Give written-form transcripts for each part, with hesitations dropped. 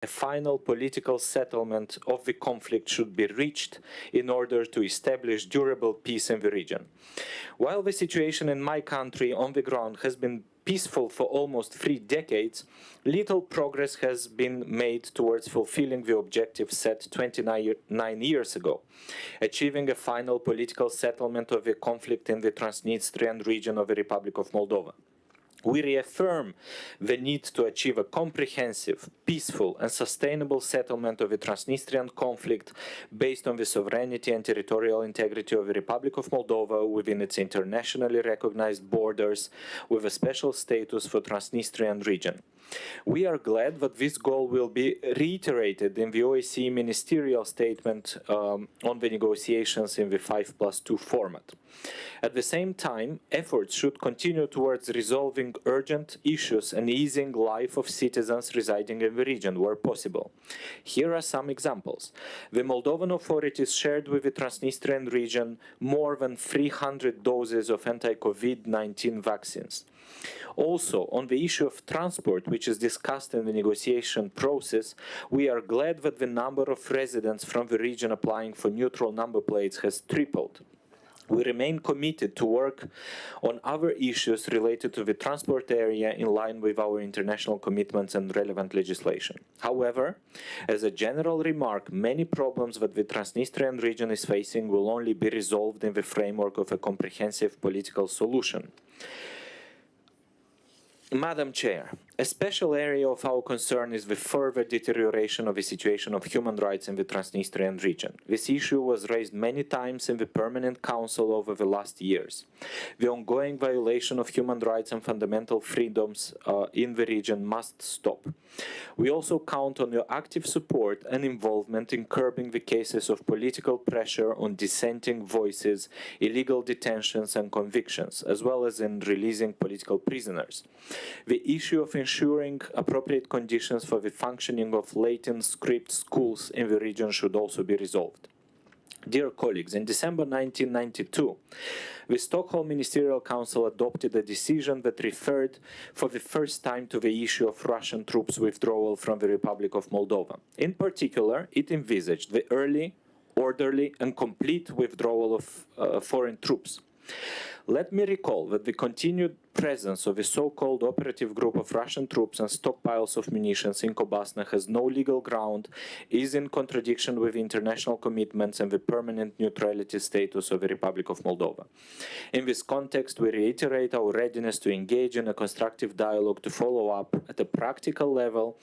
a final political settlement of the conflict should be reached in order to establish durable peace in the region. While the situation in my country on the ground has been peaceful for almost 3 decades, little progress has been made towards fulfilling the objective set 29 years ago, achieving a final political settlement of the conflict in the Transnistrian region of the Republic of Moldova. We reaffirm the need to achieve a comprehensive, peaceful and sustainable settlement of the Transnistrian conflict based on the sovereignty and territorial integrity of the Republic of Moldova within its internationally recognized borders, with a special status for Transnistrian region. We are glad that this goal will be reiterated in the OSCE ministerial statement on the negotiations in the 5+2 format. At the same time, efforts should continue towards resolving urgent issues and easing life of citizens residing in the region where possible. Here are some examples. The Moldovan authorities shared with the Transnistrian region more than 300 doses of anti-COVID-19 vaccines. Also, on the issue of transport, which is discussed in the negotiation process, we are glad that the number of residents from the region applying for neutral number plates has tripled. We remain committed to work on other issues related to the transport area in line with our international commitments and relevant legislation. However, as a general remark, many problems that the Transnistrian region is facing will only be resolved in the framework of a comprehensive political solution. Madam Chair, a special area of our concern is the further deterioration of the situation of human rights in the Transnistrian region. This issue was raised many times in the Permanent Council over the last years. The ongoing violation of human rights and fundamental freedoms in the region must stop. We also count on your active support and involvement in curbing the cases of political pressure on dissenting voices, illegal detentions and convictions, as well as in releasing political prisoners. The issue of ensuring appropriate conditions for the functioning of Latin script schools in the region should also be resolved. Dear colleagues, in December 1992, the Stockholm Ministerial Council adopted a decision that referred for the first time to the issue of Russian troops withdrawal from the Republic of Moldova. In particular, it envisaged the early, orderly and complete withdrawal of foreign troops. Let me recall that the continued presence of a so-called operative group of Russian troops and stockpiles of munitions in Bosnia has no legal ground, is in contradiction with international commitments and the permanent neutrality status of the Republic of Moldova. In this context, we reiterate our readiness to engage in a constructive dialogue to follow up at a practical level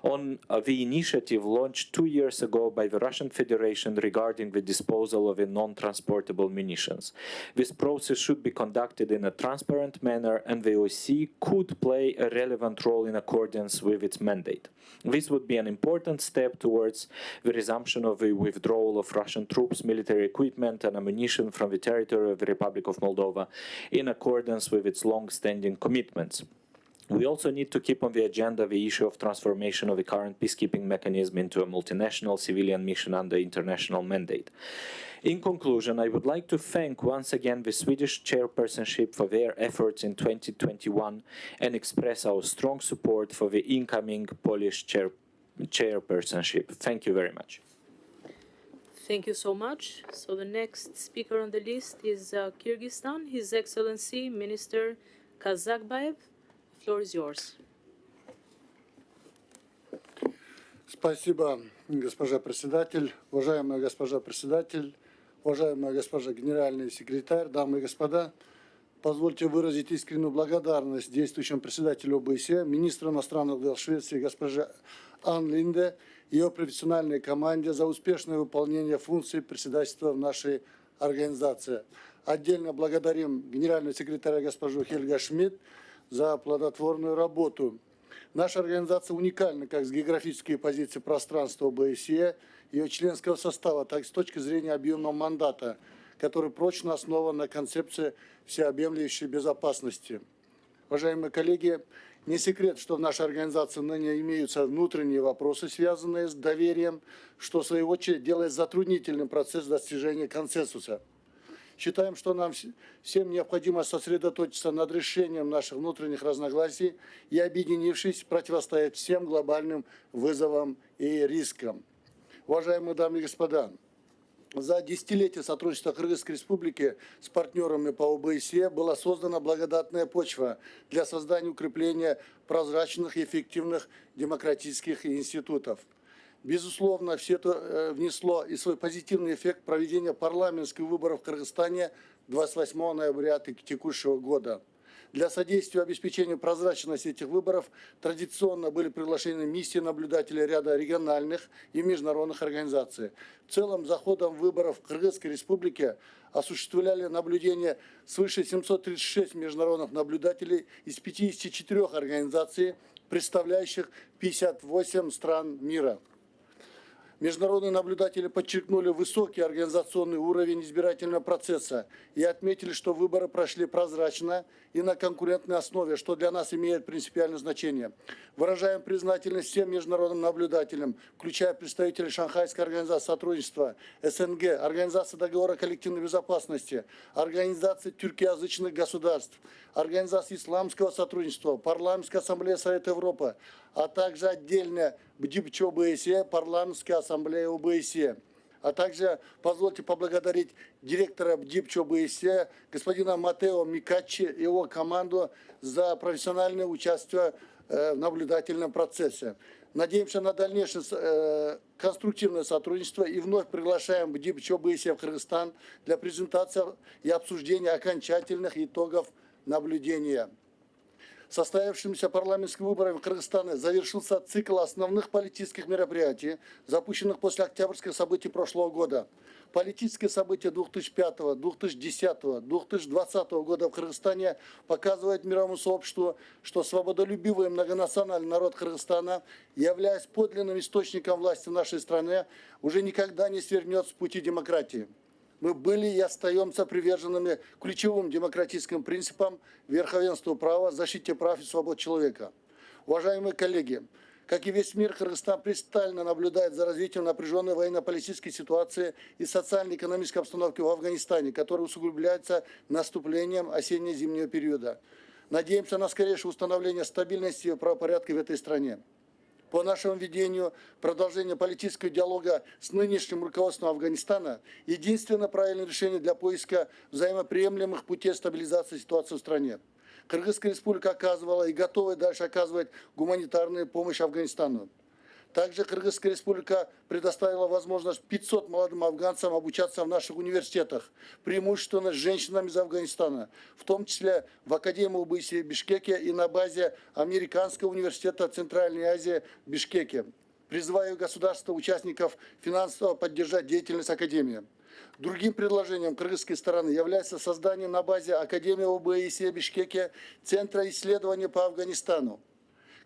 on the initiative launched 2 years ago by the Russian Federation regarding the disposal of non-transportable munitions. This process should be conducted in a transparent manner, and the OSCE could play a relevant role in accordance with its mandate. This would be an important step towards the resumption of the withdrawal of Russian troops, military equipment and ammunition from the territory of the Republic of Moldova in accordance with its long-standing commitments. We also need to keep on the agenda the issue of transformation of the current peacekeeping mechanism into a multinational civilian mission under international mandate. In conclusion, I would like to thank once again the Swedish chairpersonship for their efforts in 2021 and express our strong support for the incoming Polish chairpersonship. Thank you very much. Thank you so much. So the next speaker on the list is Kyrgyzstan, His Excellency Minister Kazakbayev. The floor is yours. Спасибо, госпожа председатель, уважаемая госпожа председатель, уважаемая госпожа генеральный секретарь, дамы и господа. Позвольте выразить искреннюю благодарность действующему председателю ОБСЕ, министру иностранных дел Швеции госпоже Ан Линде и ее профессиональной команде за успешное выполнение функций председательства в нашей организации. Отдельно благодарим генерального секретаря госпожу Хельга Шмидт за плодотворную работу. Наша организация уникальна как с географической позиции пространства ОБСЕ, ее членского состава, так и с точки зрения объемного мандата, который прочно основан на концепции всеобъемлющей безопасности. Уважаемые коллеги, не секрет, что в нашей организации ныне имеются внутренние вопросы, связанные с доверием, что в свою очередь делает затруднительным процесс достижения консенсуса. Считаем, что нам всем необходимо сосредоточиться над решением наших внутренних разногласий и, объединившись, противостоять всем глобальным вызовам и рискам. Уважаемые дамы и господа, за десятилетие сотрудничества Кыргызской Республики с партнерами по ОБСЕ была создана благодатная почва для создания и укрепления прозрачных и эффективных демократических институтов. Безусловно, все это внесло и свой позитивный эффект проведения парламентских выборов в Кыргызстане 28 ноября текущего года. Для содействия обеспечению прозрачности этих выборов традиционно были приглашены миссии наблюдателей ряда региональных и международных организаций. В целом, за ходом выборов в Кыргызской Республике осуществляли наблюдение свыше 736 международных наблюдателей из 54 организаций, представляющих 58 стран мира. Международные наблюдатели подчеркнули высокий организационный уровень избирательного процесса и отметили, что выборы прошли прозрачно и на конкурентной основе, что для нас имеет принципиальное значение. Выражаем признательность всем международным наблюдателям, включая представителей Шанхайской организации сотрудничества, СНГ, Организации договора коллективной безопасности, Организации тюркоязычных государств, Организации исламского сотрудничества, Парламентской ассамблеи Совета Европы, а также отдельно БДИПЧ ОБСЕ, Парламентская ассамблея ОБСЕ. А также позвольте поблагодарить директора БДИПЧ ОБСЕ господина Матео Микаччи и его команду за профессиональное участие в наблюдательном процессе. Надеемся на дальнейшее конструктивное сотрудничество и вновь приглашаем БДИПЧ ОБСЕ в Кыргызстан для презентации и обсуждения окончательных итогов наблюдения. Состоявшимися парламентскими выборами в Кыргызстане завершился цикл основных политических мероприятий, запущенных после октябрьских событий прошлого года. Политические события 2005, 2010, 2020 года в Кыргызстане показывают мировому сообществу, что свободолюбивый многонациональный народ Кыргызстана, являясь подлинным источником власти в нашей стране, уже никогда не свернет с пути демократии. Мы были и остаемся приверженными ключевым демократическим принципам верховенству права, защите прав и свобод человека. Уважаемые коллеги, как и весь мир, Кыргызстан пристально наблюдает за развитием напряженной военно-политической ситуации и социально-экономической обстановки в Афганистане, которая усугубляется наступлением осенне-зимнего периода. Надеемся на скорейшее установление стабильности и правопорядка в этой стране. По нашему видению, продолжение политического диалога с нынешним руководством Афганистана – единственное правильное решение для поиска взаимоприемлемых путей стабилизации ситуации в стране. Кыргызская республика оказывала и готова и дальше оказывать гуманитарную помощь Афганистану. Также Кыргызская республика предоставила возможность 500 молодым афганцам обучаться в наших университетах, преимущественно с женщинами из Афганистана, в том числе в Академии ОБСЕ в Бишкеке и на базе Американского университета Центральной Азии в Бишкеке. Призываю государства-участников финансово поддержать деятельность Академии. Другим предложением кыргызской стороны является создание на базе Академии ОБСЕ в Бишкеке Центра исследований по Афганистану,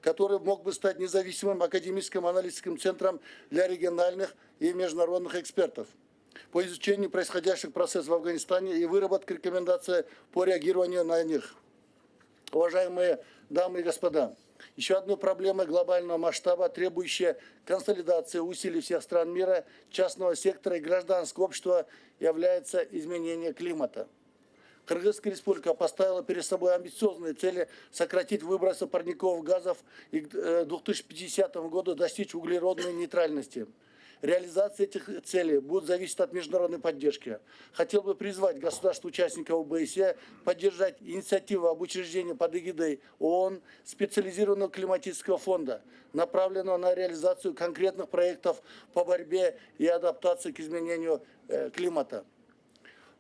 который мог бы стать независимым академическим аналитическим центром для региональных и международных экспертов по изучению происходящих процессов в Афганистане и выработке рекомендаций по реагированию на них. Уважаемые дамы и господа, еще одной проблемой глобального масштаба, требующей консолидации усилий всех стран мира, частного сектора и гражданского общества, является изменение климата. Кыргызская республика поставила перед собой амбициозные цели сократить выбросы парниковых газов и к 2050 году достичь углеродной нейтральности. Реализация этих целей будет зависеть от международной поддержки. Хотел бы призвать государств-участников ОБСЕ поддержать инициативу об учреждении под эгидой ООН специализированного климатического фонда, направленного на реализацию конкретных проектов по борьбе и адаптации к изменению климата.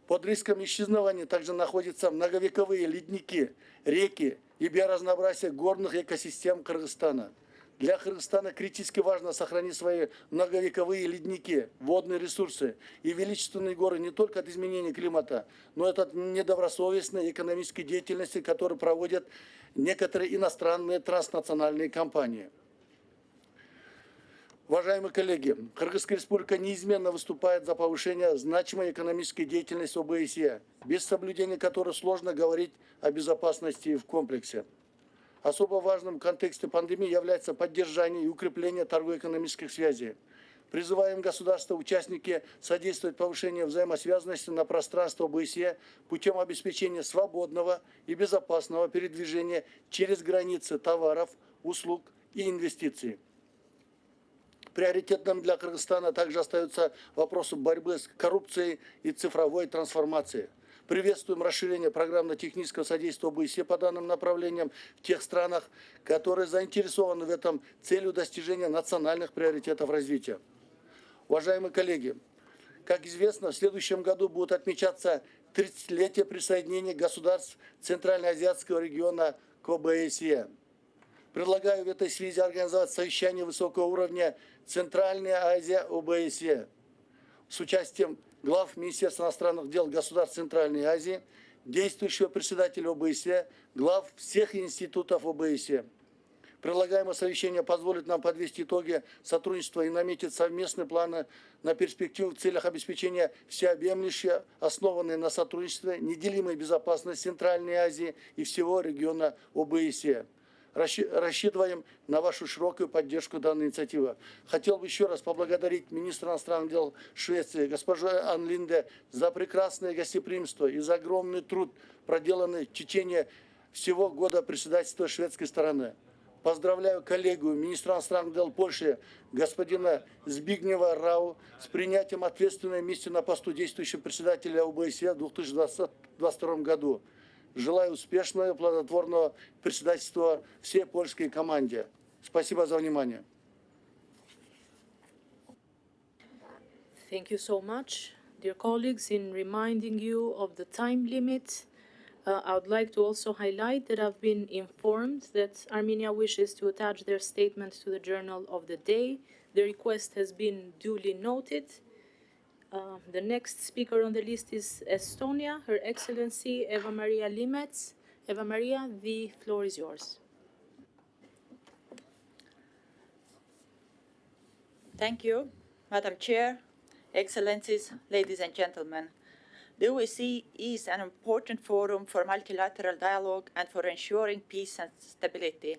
Под риском исчезновения также находятся многовековые ледники, реки и биоразнообразие горных экосистем Кыргызстана. Для Кыргызстана критически важно сохранить свои многовековые ледники, водные ресурсы и величественные горы не только от изменения климата, но и от недобросовестной экономической деятельности, которую проводят некоторые иностранные транснациональные компании. Уважаемые коллеги, Кыргызская республика неизменно выступает за повышение значимой экономической деятельности ОБСЕ, без соблюдения которой сложно говорить о безопасности в комплексе. Особо важным в контексте пандемии является поддержание и укрепление торгово-экономических связей. Призываем государства-участники содействовать повышению взаимосвязанности на пространстве ОБСЕ путем обеспечения свободного и безопасного передвижения через границы товаров, услуг и инвестиций. Приоритетным для Кыргызстана также остается вопрос борьбы с коррупцией и цифровой трансформацией. Приветствуем расширение программно-технического содействия ОБСЕ по данным направлениям в тех странах, которые заинтересованы в этом целью достижения национальных приоритетов развития. Уважаемые коллеги, как известно, в следующем году будет отмечаться 30-летие присоединения государств Центральноазиатского региона к ОБСЕ. Предлагаю в этой связи организовать совещание высокого уровня Центральная Азия ОБСЕ с участием глав Министерства иностранных дел государств Центральной Азии, действующего председателя ОБСЕ, глав всех институтов ОБСЕ. Предлагаемое совещание позволит нам подвести итоги сотрудничества и наметить совместные планы на перспективу в целях обеспечения всеобъемлющей, основанной на сотрудничестве, неделимой безопасности Центральной Азии и всего региона ОБСЕ. Рассчитываем на вашу широкую поддержку данной инициативы. Хотел бы еще раз поблагодарить министра иностранных дел Швеции, госпожу Ан Линде, за прекрасное гостеприимство и за огромный труд, проделанный в течение всего года председательства шведской стороны. Поздравляю коллегу, министра иностранных дел Польши, господина Збигнева Рау, с принятием ответственной миссии на посту действующего председателя ОБСЕ в 2022 году. Желаю успешного и плодотворного председательства всей польской команде. Спасибо за внимание. Thank you so much, dear colleagues. In reminding you of the time limit, I would like to also highlight that I've been informed that Armenia wishes to attach their statement to the journal of the day. The request has been duly noted. The next speaker on the list is Estonia, Her Excellency Eva Maria Limets. Eva Maria, the floor is yours. Thank you, Madam Chair, Excellencies, ladies and gentlemen. The OSCE is an important forum for multilateral dialogue and for ensuring peace and stability.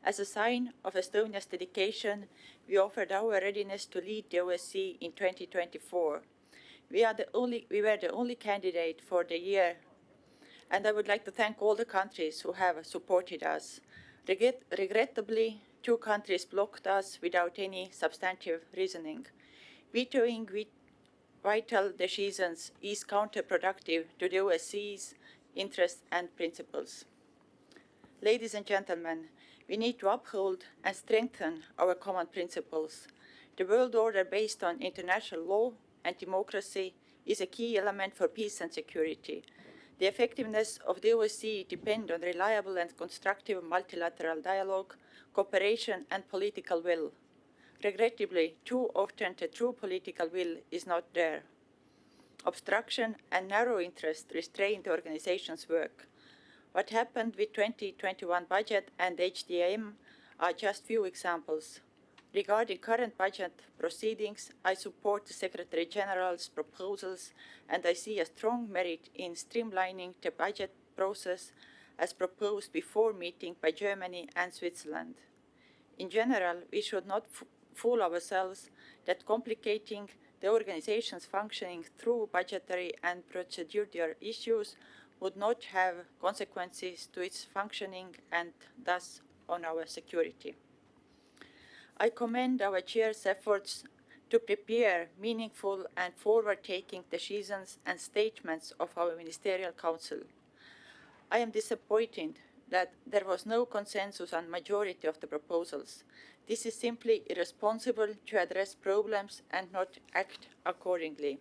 As a sign of Estonia's dedication, we offered our readiness to lead the OSCE in 2024. We were the only candidate for the year, and I would like to thank all the countries who have supported us. Regrettably, 2 countries blocked us without any substantive reasoning. Vetoing vital decisions is counterproductive to the OSCE's interests and principles. Ladies and gentlemen, we need to uphold and strengthen our common principles. The world order based on international law and democracy is a key element for peace and security. The effectiveness of the OSCE depends on reliable and constructive multilateral dialogue, cooperation and political will. Regrettably, too often the true political will is not there. Obstruction and narrow interest restrain the organization's work. What happened with 2021 budget and HDM are just few examples. Regarding current budget proceedings, I support the Secretary General's proposals and I see a strong merit in streamlining the budget process as proposed before meeting by Germany and Switzerland. In general, we should not fool ourselves that complicating the organization's functioning through budgetary and procedural issues would not have consequences to its functioning and thus on our security. I commend our chair's efforts to prepare meaningful and forward-taking decisions and statements of our Ministerial Council. I am disappointed that there was no consensus on majority of the proposals. This is simply irresponsible to address problems and not act accordingly.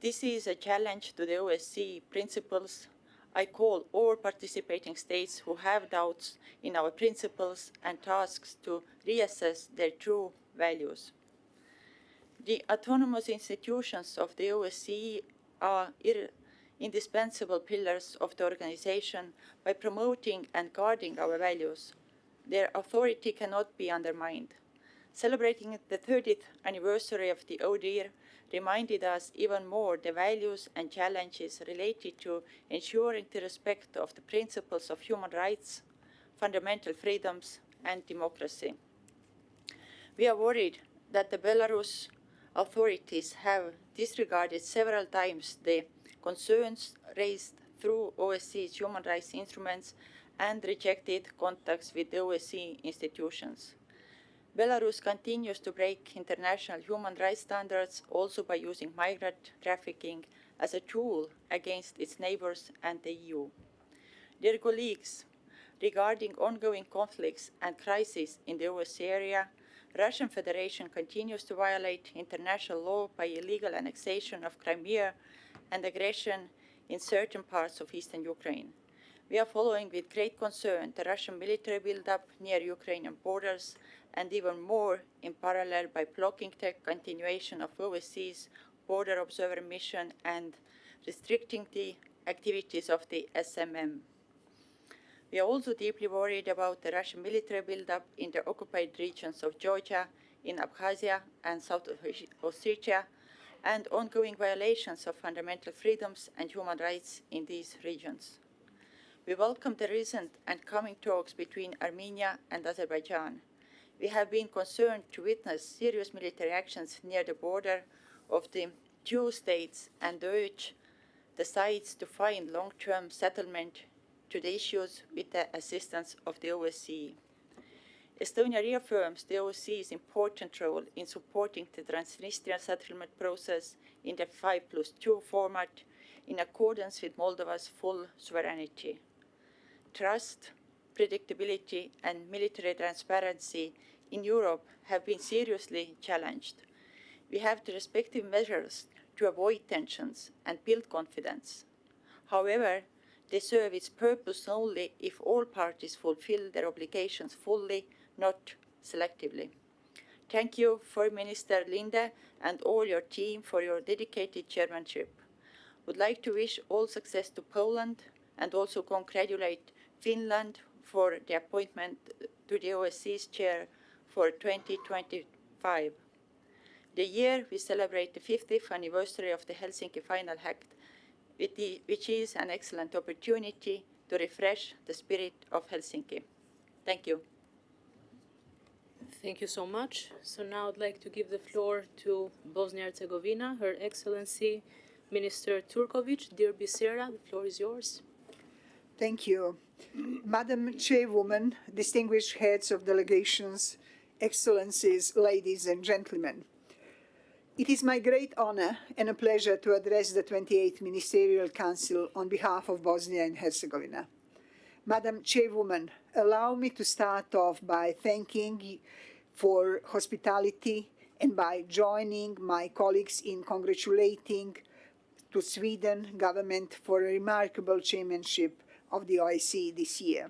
This is a challenge to the OSCE principles. I call all participating states who have doubts in our principles and tasks to reassess their true values. The autonomous institutions of the OSCE are indispensable pillars of the organization by promoting and guarding our values. Their authority cannot be undermined. Celebrating the 30th anniversary of the ODIHR reminded us even more the values and challenges related to ensuring the respect of the principles of human rights, fundamental freedoms, and democracy. We are worried that the Belarus authorities have disregarded several times the concerns raised through OSCE's human rights instruments and rejected contacts with the OSCE institutions. Belarus continues to break international human rights standards also by using migrant trafficking as a tool against its neighbors and the EU. Dear colleagues, regarding ongoing conflicts and crises in the OSCE area, Russian Federation continues to violate international law by illegal annexation of Crimea and aggression in certain parts of eastern Ukraine. We are following with great concern the Russian military buildup near Ukrainian borders, and even more in parallel by blocking the continuation of OSCE's border observer mission and restricting the activities of the SMM. We are also deeply worried about the Russian military buildup in the occupied regions of Georgia, in Abkhazia and South Ossetia, and ongoing violations of fundamental freedoms and human rights in these regions. We welcome the recent and coming talks between Armenia and Azerbaijan. We have been concerned to witness serious military actions near the border of the two states and urge the sides to find long-term settlement to the issues with the assistance of the OSCE. Estonia reaffirms the OSCE's important role in supporting the Transnistrian settlement process in the 5+2 format in accordance with Moldova's full sovereignty. Trust, predictability, and military transparency in Europe have been seriously challenged. We have the respective measures to avoid tensions and build confidence. However, they serve its purpose only if all parties fulfill their obligations fully, not selectively. Thank you, Foreign Minister Linde, and all your team for your dedicated chairmanship. Would like to wish all success to Poland and also congratulate Finland for the appointment to the OSCE's chair for 2025. The year we celebrate the 50th anniversary of the Helsinki Final Act, which is an excellent opportunity to refresh the spirit of Helsinki. Thank you. Thank you so much. So now I'd like to give the floor to Bosnia Herzegovina, Her Excellency Minister Turkovic. Dear Bisera, the floor is yours. Thank you. Madam Chairwoman, distinguished heads of delegations, excellencies, ladies and gentlemen. It is my great honor and a pleasure to address the 28th Ministerial Council on behalf of Bosnia and Herzegovina. Madam Chairwoman, allow me to start off by thanking you for hospitality and by joining my colleagues in congratulating to Sweden government for a remarkable chairmanship of the OSCE this year.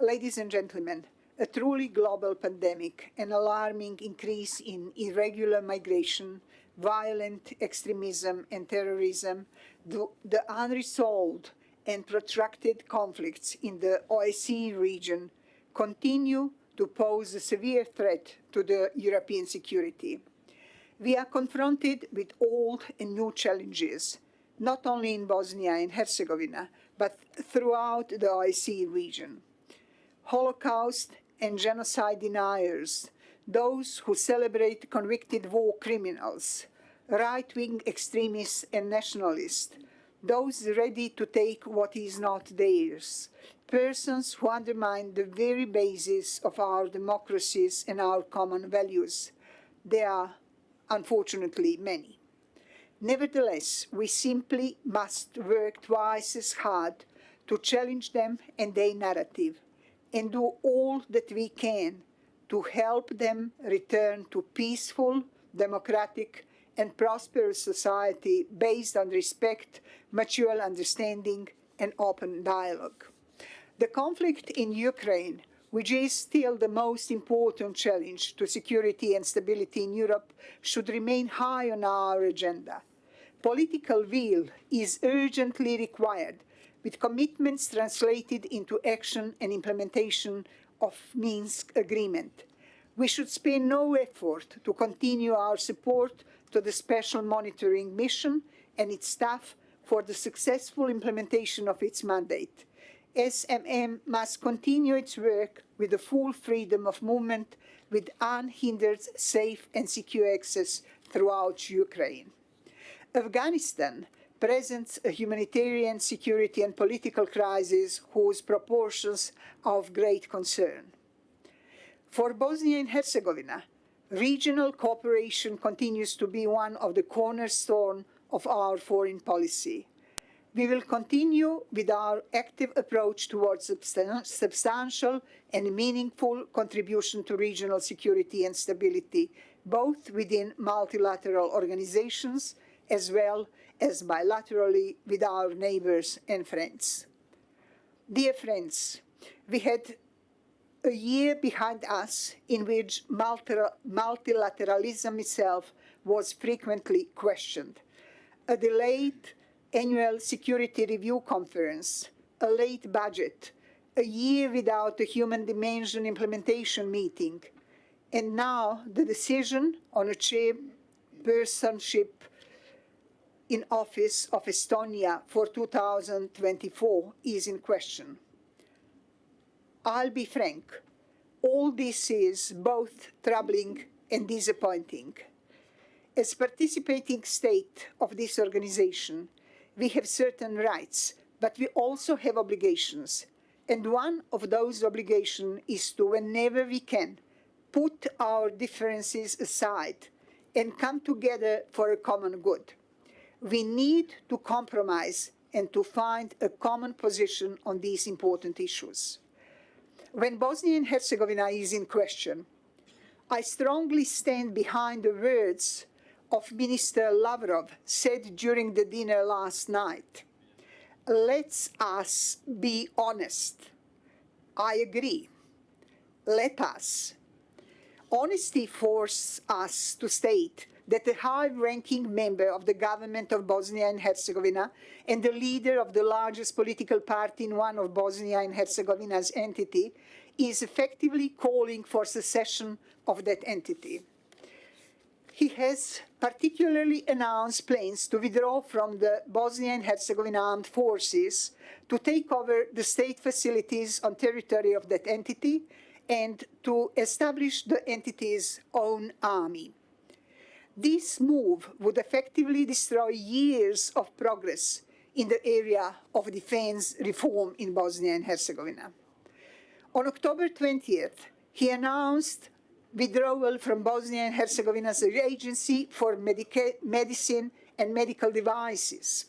Ladies and gentlemen, a truly global pandemic, an alarming increase in irregular migration, violent extremism and terrorism, the unresolved and protracted conflicts in the OSCE region continue to pose a severe threat to the European security. We are confronted with old and new challenges, not only in Bosnia and Herzegovina, but throughout the OSCE region. Holocaust and genocide deniers, those who celebrate convicted war criminals, right-wing extremists and nationalists, those ready to take what is not theirs, persons who undermine the very basis of our democracies and our common values. There are, unfortunately, many. Nevertheless, we simply must work twice as hard to challenge them and their narrative, and do all that we can to help them return to peaceful, democratic, and prosperous society based on respect, mutual understanding, and open dialogue. The conflict in Ukraine, which is still the most important challenge to security and stability in Europe, should remain high on our agenda. Political will is urgently required, with commitments translated into action and implementation of Minsk agreement. We should spare no effort to continue our support to the Special Monitoring Mission and its staff for the successful implementation of its mandate. SMM must continue its work with the full freedom of movement, with unhindered, safe and secure access throughout Ukraine. Afghanistan presents a humanitarian, security and political crisis whose proportions are of great concern. For Bosnia and Herzegovina, regional cooperation continues to be one of the cornerstones of our foreign policy. We will continue with our active approach towards substantial and meaningful contribution to regional security and stability, both within multilateral organizations as well as bilaterally with our neighbors and friends. Dear friends, we had a year behind us in which multilateralism itself was frequently questioned. A delayed annual security review conference, a late budget, a year without a human dimension implementation meeting, and now the decision on a chairpersonship in office of Estonia for 2024 is in question. I'll be frank, all this is both troubling and disappointing. As participating state of this organization, we have certain rights, but we also have obligations. And one of those obligations is to, whenever we can, put our differences aside and come together for a common good. We need to compromise and to find a common position on these important issues. When Bosnia and Herzegovina is in question, I strongly stand behind the words of Minister Lavrov said during the dinner last night. Let us be honest. I agree. Let us. Honesty forces us to state that the high-ranking member of the government of Bosnia and Herzegovina and the leader of the largest political party in one of Bosnia and Herzegovina's entity is effectively calling for secession of that entity. He has particularly announced plans to withdraw from the Bosnia and Herzegovina armed forces, to take over the state facilities on territory of that entity, and to establish the entity's own army. This move would effectively destroy years of progress in the area of defense reform in Bosnia and Herzegovina. On October 20th, he announced withdrawal from Bosnia and Herzegovina's Agency for Medicine and Medical Devices.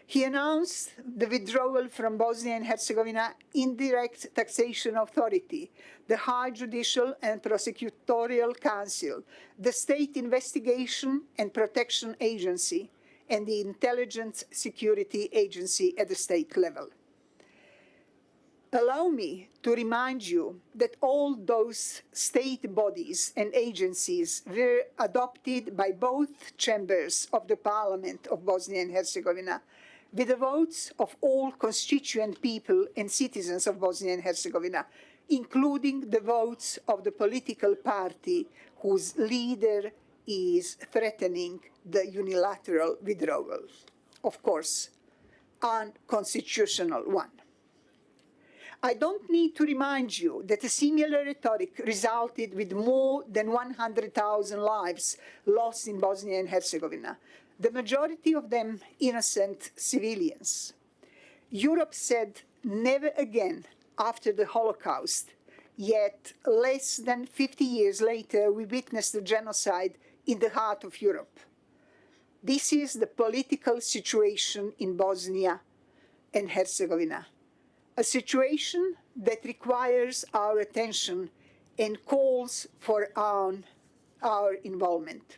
He announced the withdrawal from Bosnia and Herzegovina Indirect Taxation Authority, the High Judicial and Prosecutorial Council, the State Investigation and Protection Agency, and the Intelligence Security Agency at the state level. Allow me to remind you that all those state bodies and agencies were adopted by both chambers of the Parliament of Bosnia and Herzegovina, with the votes of all constituent people and citizens of Bosnia and Herzegovina, including the votes of the political party whose leader is threatening the unilateral withdrawal. Of course, unconstitutional one. I don't need to remind you that a similar rhetoric resulted with more than 100,000 lives lost in Bosnia and Herzegovina, the majority of them innocent civilians. Europe said never again after the Holocaust, yet less than 50 years later we witnessed the genocide in the heart of Europe. This is the political situation in Bosnia and Herzegovina, a situation that requires our attention and calls for our involvement,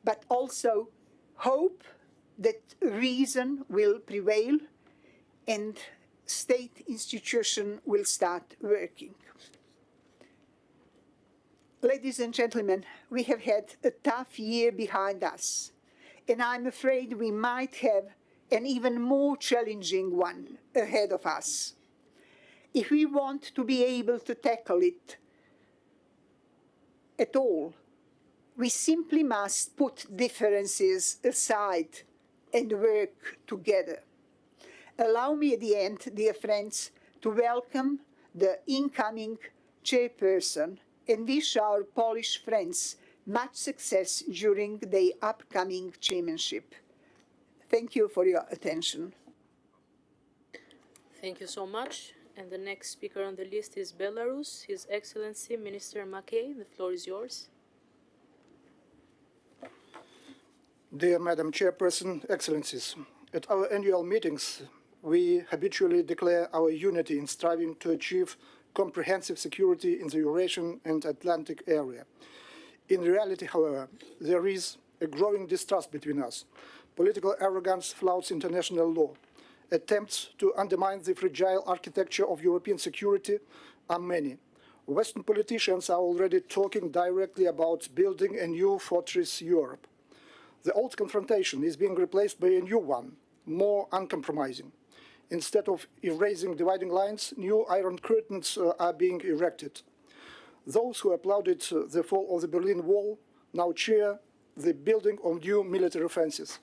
but also hope that reason will prevail and state institution will start working. Ladies and gentlemen, we have had a tough year behind us, and I'm afraid we might have an even more challenging one ahead of us. If we want to be able to tackle it at all, we simply must put differences aside and work together. Allow me at the end, dear friends, to welcome the incoming chairperson and wish our Polish friends much success during the upcoming chairmanship. Thank you for your attention. Thank you so much. And the next speaker on the list is Belarus, His Excellency Minister Mackey. The floor is yours. Dear Madam Chairperson, Excellencies, at our annual meetings, we habitually declare our unity in striving to achieve comprehensive security in the Eurasian and Atlantic area. In reality, however, there is a growing distrust between us. Political arrogance flouts international law. Attempts to undermine the fragile architecture of European security are many. Western politicians are already talking directly about building a new fortress Europe. The old confrontation is being replaced by a new one, more uncompromising. Instead of erasing dividing lines, new iron curtains are being erected. Those who applauded the fall of the Berlin Wall now cheer the building of new military fences.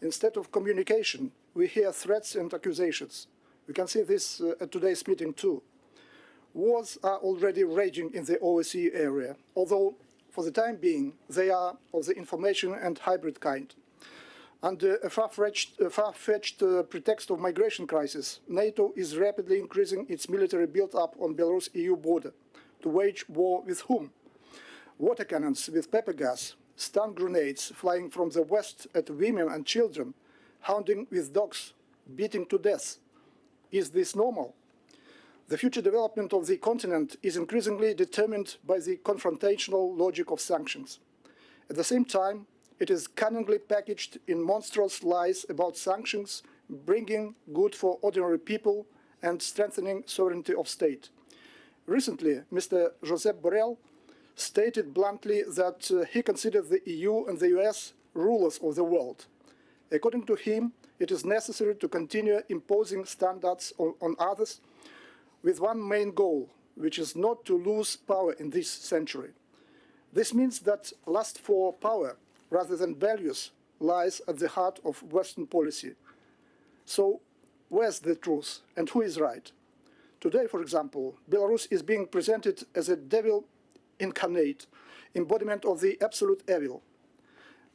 Instead of communication, we hear threats and accusations. We can see this at today's meeting too. Wars are already raging in the OSCE area, although for the time being they are of the information and hybrid kind. Under a far-fetched pretext of migration crisis, NATO is rapidly increasing its military build-up on Belarus-EU border. To wage war with whom? Water cannons with pepper gas, stun grenades flying from the west at women and children, hounding with dogs, beating to death. Is this normal? The future development of the continent is increasingly determined by the confrontational logic of sanctions. At the same time, it is cunningly packaged in monstrous lies about sanctions, bringing good for ordinary people and strengthening sovereignty of state. Recently, Mr. Josep Borrell stated bluntly that he considered the EU and the US rulers of the world. According to him, it is necessary to continue imposing standards on others with one main goal, which is not to lose power in this century. This means that lust for power, rather than values, lies at the heart of Western policy. So, where's the truth and who is right? Today, for example, Belarus is being presented as a devil incarnate, embodiment of the absolute evil.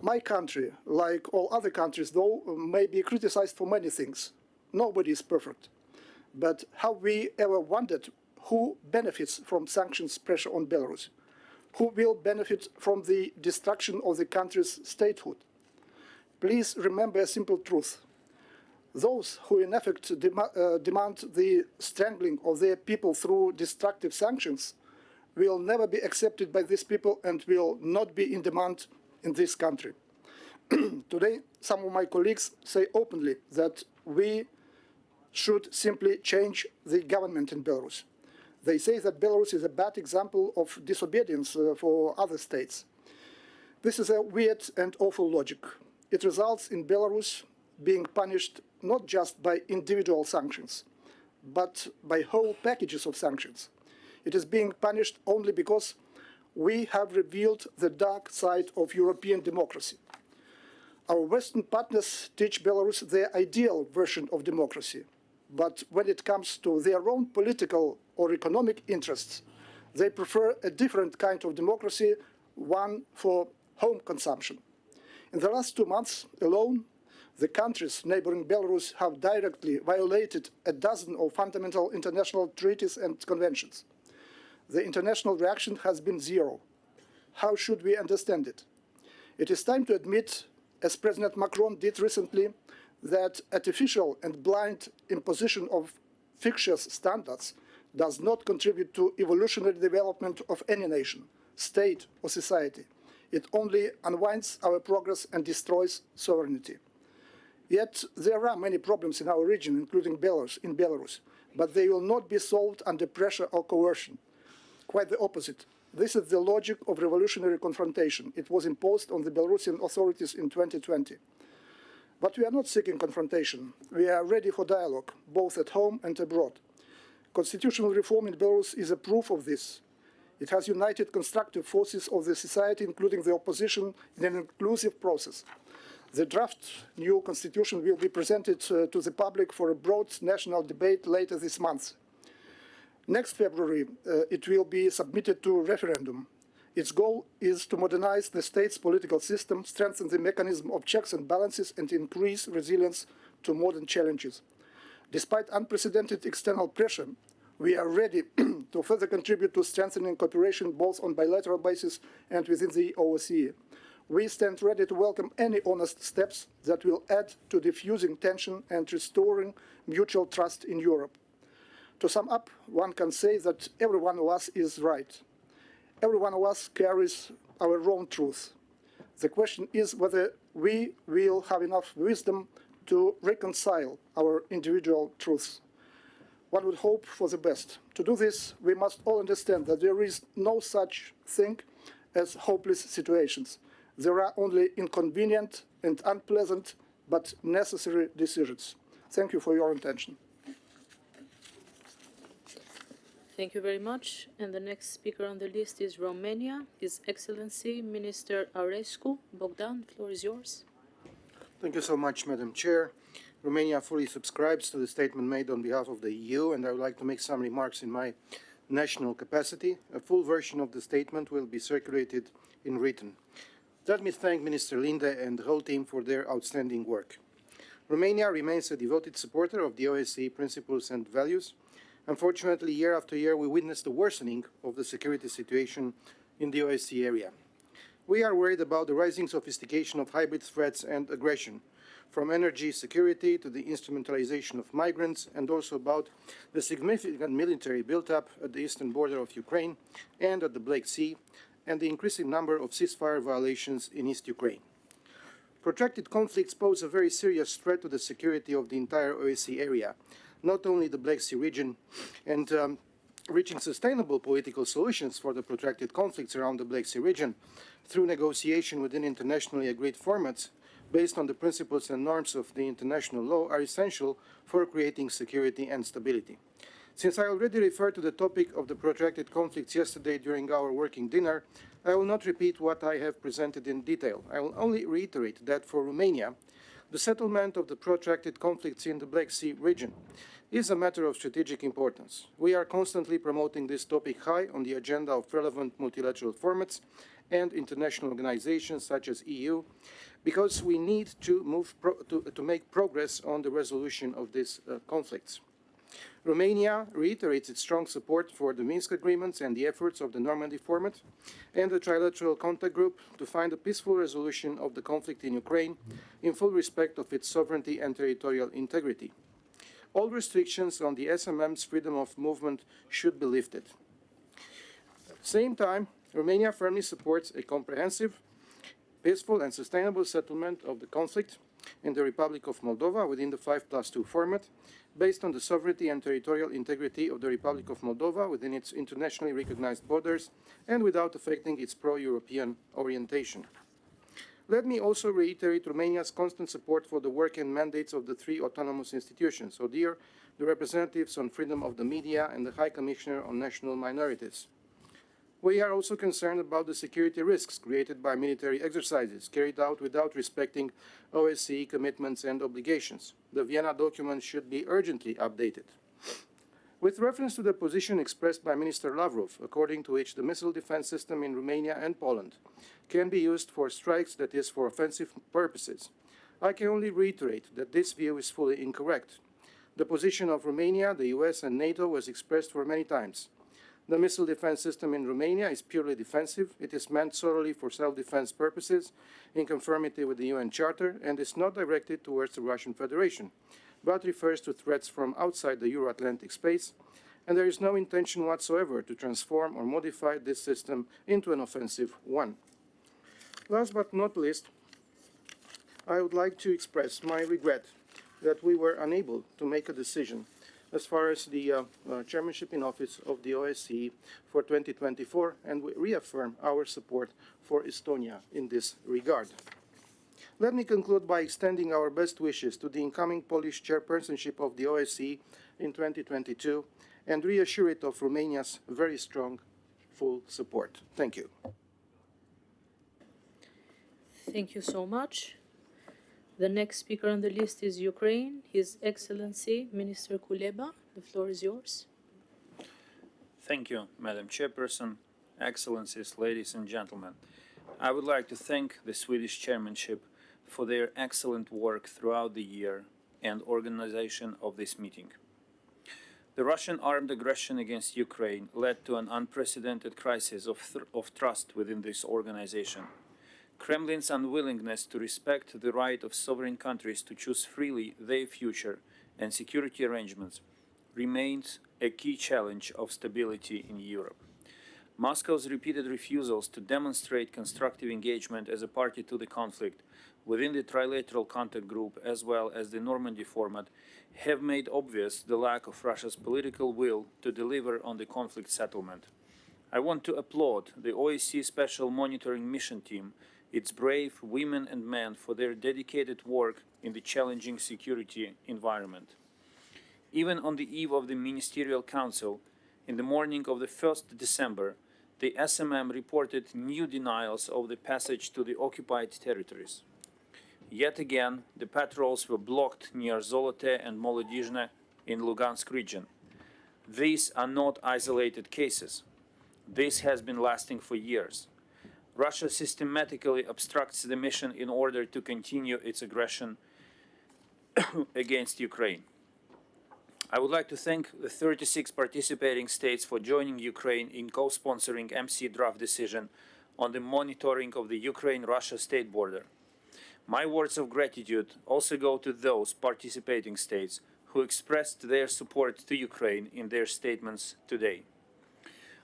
My country, like all other countries, though, may be criticized for many things. Nobody is perfect. But have we ever wondered who benefits from sanctions pressure on Belarus? Who will benefit from the destruction of the country's statehood? Please remember a simple truth. Those who in effect demand the strangling of their people through destructive sanctions will never be accepted by these people and will not be in demand in this country. Today, some of my colleagues say openly that we should simply change the government in Belarus. They say that Belarus is a bad example of disobedience for other states. This is a weird and awful logic. It results in Belarus being punished not just by individual sanctions, but by whole packages of sanctions. It is being punished only because we have revealed the dark side of European democracy. Our Western partners teach Belarus their ideal version of democracy, but when it comes to their own political or economic interests, they prefer a different kind of democracy, one for home consumption. In the last 2 months alone, the countries neighboring Belarus have directly violated a dozen of fundamental international treaties and conventions. The international reaction has been zero. How should we understand it? It is time to admit, as President Macron did recently, that artificial and blind imposition of fictitious standards does not contribute to evolutionary development of any nation, state, or society. It only unwinds our progress and destroys sovereignty. Yet there are many problems in our region, including Belarus, but they will not be solved under pressure or coercion. Quite the opposite. This is the logic of revolutionary confrontation. It was imposed on the Belarusian authorities in 2020. But we are not seeking confrontation. We are ready for dialogue, both at home and abroad. Constitutional reform in Belarus is a proof of this. It has united constructive forces of the society, including the opposition, in an inclusive process. The draft new constitution will be presented to the public for a broad national debate later this month. Next February, it will be submitted to referendum. Its goal is to modernize the state's political system, strengthen the mechanism of checks and balances, and increase resilience to modern challenges. Despite unprecedented external pressure, we are ready to further contribute to strengthening cooperation both on bilateral basis and within the OSCE. We stand ready to welcome any honest steps that will add to diffusing tension and restoring mutual trust in Europe. To sum up, one can say that every one of us is right. Every one of us carries our own truth. The question is whether we will have enough wisdom to reconcile our individual truths. One would hope for the best. To do this, we must all understand that there is no such thing as hopeless situations. There are only inconvenient and unpleasant but necessary decisions. Thank you for your attention. Thank you very much. And the next speaker on the list is Romania, His Excellency Minister Aurescu. Bogdan, the floor is yours. Thank you so much, Madam Chair. Romania fully subscribes to the statement made on behalf of the EU, and I would like to make some remarks in my national capacity. A full version of the statement will be circulated in written. Let me thank Minister Linde and the whole team for their outstanding work. Romania remains a devoted supporter of the OSCE principles and values. Unfortunately, year after year, we witness the worsening of the security situation in the OSCE area. We are worried about the rising sophistication of hybrid threats and aggression, from energy security to the instrumentalization of migrants, and also about the significant military build-up at the eastern border of Ukraine and at the Black Sea, and the increasing number of ceasefire violations in East Ukraine. Protracted conflicts pose a very serious threat to the security of the entire OSCE area, not only the Black Sea region, and reaching sustainable political solutions for the protracted conflicts around the Black Sea region through negotiation within internationally agreed formats based on the principles and norms of the international law are essential for creating security and stability. Since I already referred to the topic of the protracted conflicts yesterday during our working dinner, I will not repeat what I have presented in detail. I will only reiterate that for Romania, the settlement of the protracted conflicts in the Black Sea region is a matter of strategic importance. We are constantly promoting this topic high on the agenda of relevant multilateral formats and international organizations such as EU, because we need to make progress on the resolution of these conflicts. Romania reiterates its strong support for the Minsk agreements and the efforts of the Normandy format and the trilateral contact group to find a peaceful resolution of the conflict in Ukraine in full respect of its sovereignty and territorial integrity. All restrictions on the SMM's freedom of movement should be lifted. At the same time, Romania firmly supports a comprehensive, peaceful and sustainable settlement of the conflict in the Republic of Moldova within the 5+2 format, based on the sovereignty and territorial integrity of the Republic of Moldova within its internationally recognized borders and without affecting its pro-European orientation. Let me also reiterate Romania's constant support for the work and mandates of the three autonomous institutions, ODIHR, the representatives on freedom of the media, and the High Commissioner on National Minorities. We are also concerned about the security risks created by military exercises carried out without respecting OSCE commitments and obligations. The Vienna document should be urgently updated. With reference to the position expressed by Minister Lavrov, according to which the missile defense system in Romania and Poland can be used for strikes, that is, for offensive purposes, I can only reiterate that this view is fully incorrect. The position of Romania, the US, and NATO was expressed for many times. The missile defense system in Romania is purely defensive. It is meant solely for self-defense purposes in conformity with the UN Charter and is not directed towards the Russian Federation, but refers to threats from outside the Euro-Atlantic space, and there is no intention whatsoever to transform or modify this system into an offensive one. Last but not least, I would like to express my regret that we were unable to make a decision as far as the chairmanship in office of the OSCE for 2024, and we reaffirm our support for Estonia in this regard. Let me conclude by extending our best wishes to the incoming Polish chairpersonship of the OSCE in 2022 and reassure it of Romania's very strong, full support. Thank you. Thank you so much. The next speaker on the list is Ukraine, His Excellency Minister Kuleba. The floor is yours. Thank you, Madam Chairperson, Excellencies, ladies and gentlemen. I would like to thank the Swedish chairmanship for their excellent work throughout the year and organization of this meeting. The Russian armed aggression against Ukraine led to an unprecedented crisis of trust within this organization. Kremlin's unwillingness to respect the right of sovereign countries to choose freely their future and security arrangements remains a key challenge of stability in Europe. Moscow's repeated refusals to demonstrate constructive engagement as a party to the conflict within the trilateral contact group as well as the Normandy format have made obvious the lack of Russia's political will to deliver on the conflict settlement. I want to applaud the OSCE Special Monitoring Mission Team, its brave women and men for their dedicated work in the challenging security environment. Even on the eve of the Ministerial Council, in the morning of the 1st December, the SMM reported new denials of the passage to the occupied territories. Yet again, the patrols were blocked near Zolote and Molodizhne in Lugansk region. These are not isolated cases. This has been lasting for years. Russia systematically obstructs the mission in order to continue its aggression against Ukraine. I would like to thank the 36 participating states for joining Ukraine in co-sponsoring MC draft decision on the monitoring of the Ukraine-Russia state border. My words of gratitude also go to those participating states who expressed their support to Ukraine in their statements today.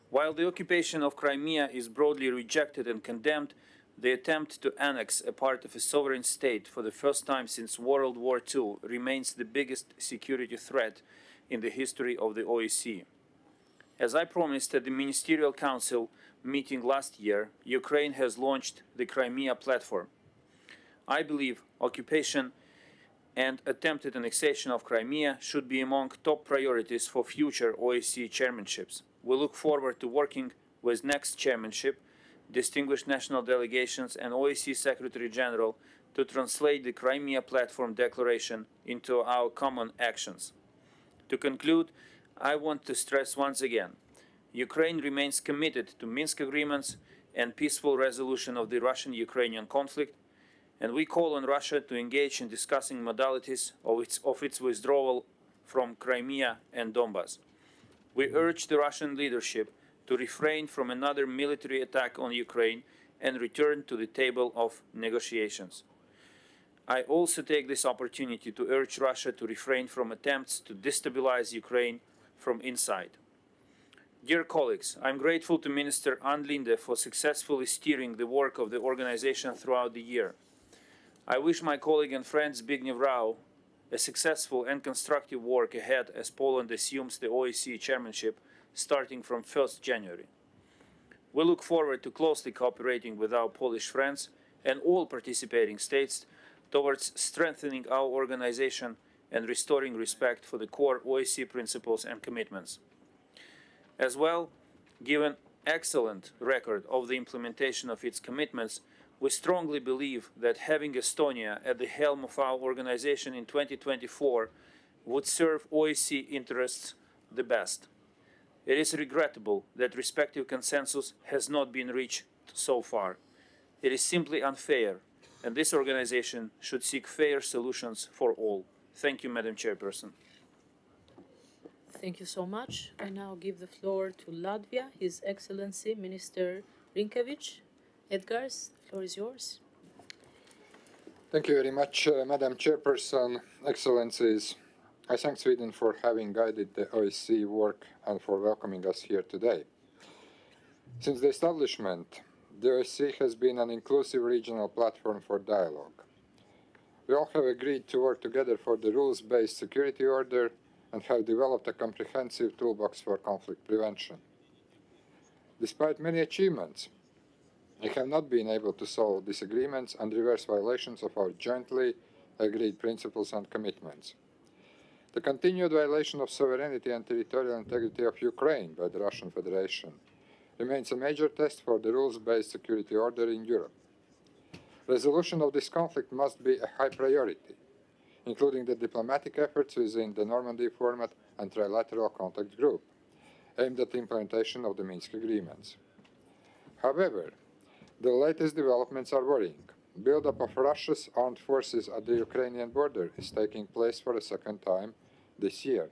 While the occupation of Crimea is broadly rejected and condemned, the attempt to annex a part of a sovereign state for the first time since World War II remains the biggest security threat in the history of the OSCE. As I promised at the Ministerial Council meeting last year, Ukraine has launched the Crimea platform. I believe occupation and attempted annexation of Crimea should be among top priorities for future OSCE chairmanships. We look forward to working with next chairmanship, distinguished national delegations and OSCE Secretary General to translate the Crimea Platform Declaration into our common actions. To conclude, I want to stress once again, Ukraine remains committed to Minsk agreements and peaceful resolution of the Russian-Ukrainian conflict, and we call on Russia to engage in discussing modalities of its withdrawal from Crimea and Donbas. We urge the Russian leadership to refrain from another military attack on Ukraine and return to the table of negotiations. I also take this opportunity to urge Russia to refrain from attempts to destabilize Ukraine from inside. Dear colleagues, I am grateful to Minister Ann Linde for successfully steering the work of the organization throughout the year. I wish my colleague and friend Zbigniew Rau a successful and constructive work ahead as Poland assumes the OSCE chairmanship starting from 1st January. We look forward to closely cooperating with our Polish friends and all participating states towards strengthening our organization and restoring respect for the core OSCE principles and commitments. As well, given excellent record of the implementation of its commitments, we strongly believe that having Estonia at the helm of our organization in 2024 would serve OSCE interests the best. It is regrettable that respective consensus has not been reached so far. It is simply unfair, and this organization should seek fair solutions for all. Thank you, Madam Chairperson. Thank you so much. I now give the floor to Latvia, His Excellency Minister Rinkevič. Edgars, the floor is yours. Thank you very much, Madam Chairperson, Excellencies. I thank Sweden for having guided the OSCE work and for welcoming us here today. Since the establishment, the OSCE has been an inclusive regional platform for dialogue. We all have agreed to work together for the rules-based security order and have developed a comprehensive toolbox for conflict prevention. Despite many achievements, we have not been able to solve disagreements and reverse violations of our jointly agreed principles and commitments. The continued violation of sovereignty and territorial integrity of Ukraine by the Russian Federation remains a major test for the rules-based security order in Europe. Resolution of this conflict must be a high priority, including the diplomatic efforts within the Normandy format and trilateral contact group, aimed at the implementation of the Minsk agreements. However, the latest developments are worrying. Build-up of Russia's armed forces at the Ukrainian border is taking place for a second time this year.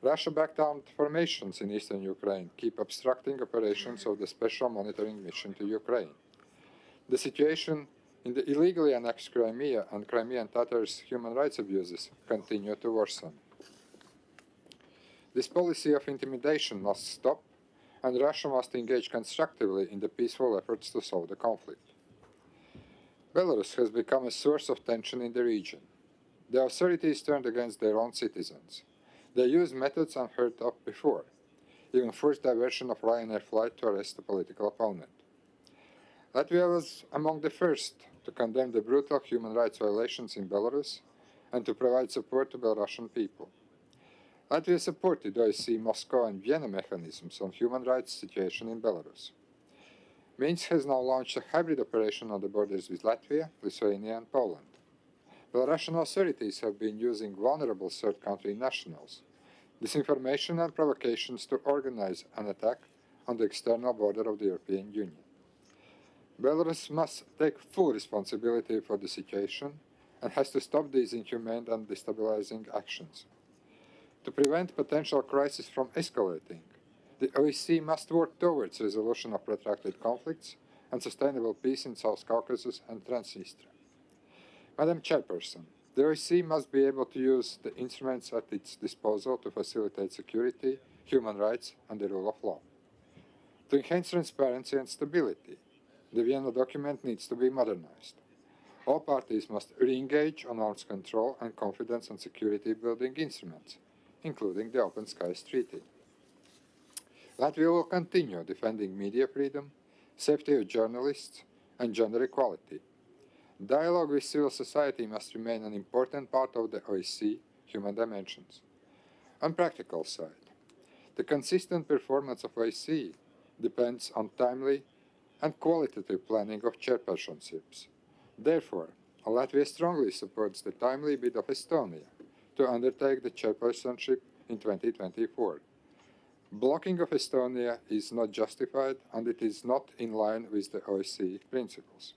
Russia-backed armed formations in eastern Ukraine keep obstructing operations of the Special Monitoring Mission to Ukraine. The situation in the illegally annexed Crimea and Crimean Tatars' human rights abuses continue to worsen. This policy of intimidation must stop, and Russia must engage constructively in the peaceful efforts to solve the conflict. Belarus has become a source of tension in the region. The authorities turned against their own citizens. They used methods unheard of before, even forced diversion of Ryanair flight to arrest a political opponent. Latvia was among the first to condemn the brutal human rights violations in Belarus and to provide support to Belarusian people. Latvia supported OSCE Moscow and Vienna mechanisms on human rights situation in Belarus. Minsk has now launched a hybrid operation on the borders with Latvia, Lithuania and Poland. Belarusian authorities have been using vulnerable third country nationals, disinformation and provocations to organize an attack on the external border of the European Union. Belarus must take full responsibility for the situation and has to stop these inhumane and destabilizing actions. To prevent potential crisis from escalating, the OSCE must work towards resolution of protracted conflicts and sustainable peace in South Caucasus and Transnistria. Madam Chairperson, the OSCE must be able to use the instruments at its disposal to facilitate security, human rights and the rule of law. To enhance transparency and stability, the Vienna document needs to be modernized. All parties must re-engage on arms control and confidence on security-building instruments, including the Open Skies Treaty. Latvia will continue defending media freedom, safety of journalists, and gender equality. Dialogue with civil society must remain an important part of the OSCE human dimensions. On practical side, the consistent performance of OSCE depends on timely and qualitative planning of chairpersonships. Therefore, Latvia strongly supports the timely bid of Estonia to undertake the chairpersonship in 2024. Blocking of Estonia is not justified and it is not in line with the OSCE principles.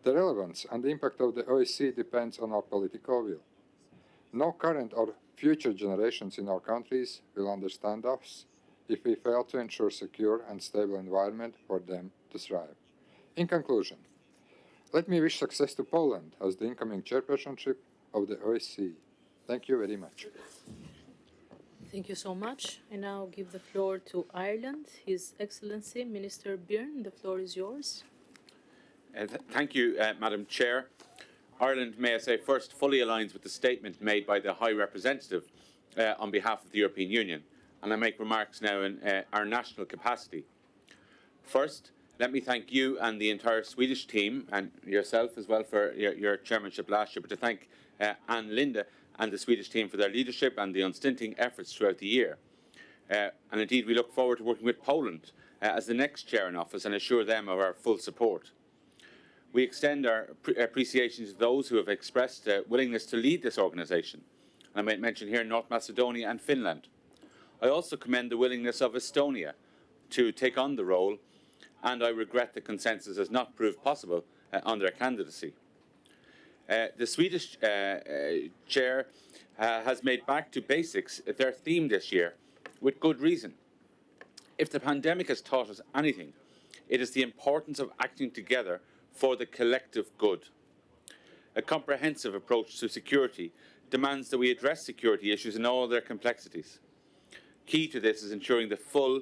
The relevance and the impact of the OSCE depends on our political will. No current or future generations in our countries will understand us if we fail to ensure secure and stable environment for them to thrive. In conclusion, let me wish success to Poland as the incoming chairpersonship of the OSCE. Thank you very much. Thank you so much. I now give the floor to Ireland. His Excellency, Minister Byrne, the floor is yours. Thank you, Madam Chair. Ireland, may I say, first fully aligns with the statement made by the High Representative on behalf of the European Union, and I make remarks now in our national capacity. First, let me thank you and the entire Swedish team, and yourself as well for your chairmanship last year, but to thank Anne Linda and the Swedish team for their leadership and the unstinting efforts throughout the year. And indeed, we look forward to working with Poland as the next chair in office and assure them of our full support. We extend our appreciation to those who have expressed willingness to lead this organisation. I might mention here North Macedonia and Finland. I also commend the willingness of Estonia to take on the role, and I regret the consensus has not proved possible on their candidacy. The Swedish chair has made back to basics their theme this year, with good reason. If the pandemic has taught us anything, it is the importance of acting together for the collective good. A comprehensive approach to security demands that we address security issues in all their complexities. Key to this is ensuring the full,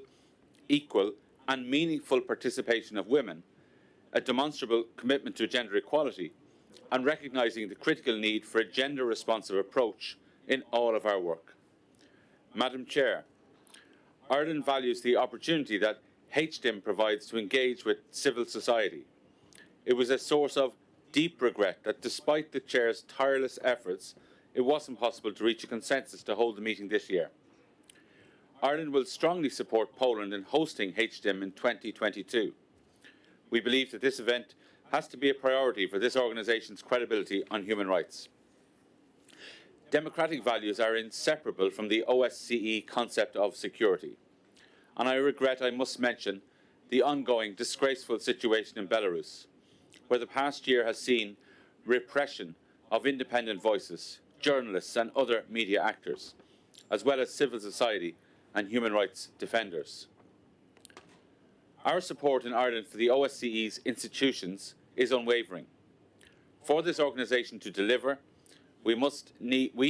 equal and meaningful participation of women, a demonstrable commitment to gender equality, and recognising the critical need for a gender-responsive approach in all of our work. Madam Chair, Ireland values the opportunity that HDIM provides to engage with civil society. It was a source of deep regret that despite the Chair's tireless efforts, it wasn't possible to reach a consensus to hold the meeting this year. Ireland will strongly support Poland in hosting HDIM in 2022. We believe that this event has to be a priority for this organisation's credibility on human rights. Democratic values are inseparable from the OSCE concept of security. and I regret I must mention the ongoing disgraceful situation in Belarus, where the past year has seen repression of independent voices, journalists and other media actors, as well as civil society and human rights defenders. Our support in Ireland for the OSCE's institutions is unwavering. For this organisation to deliver, we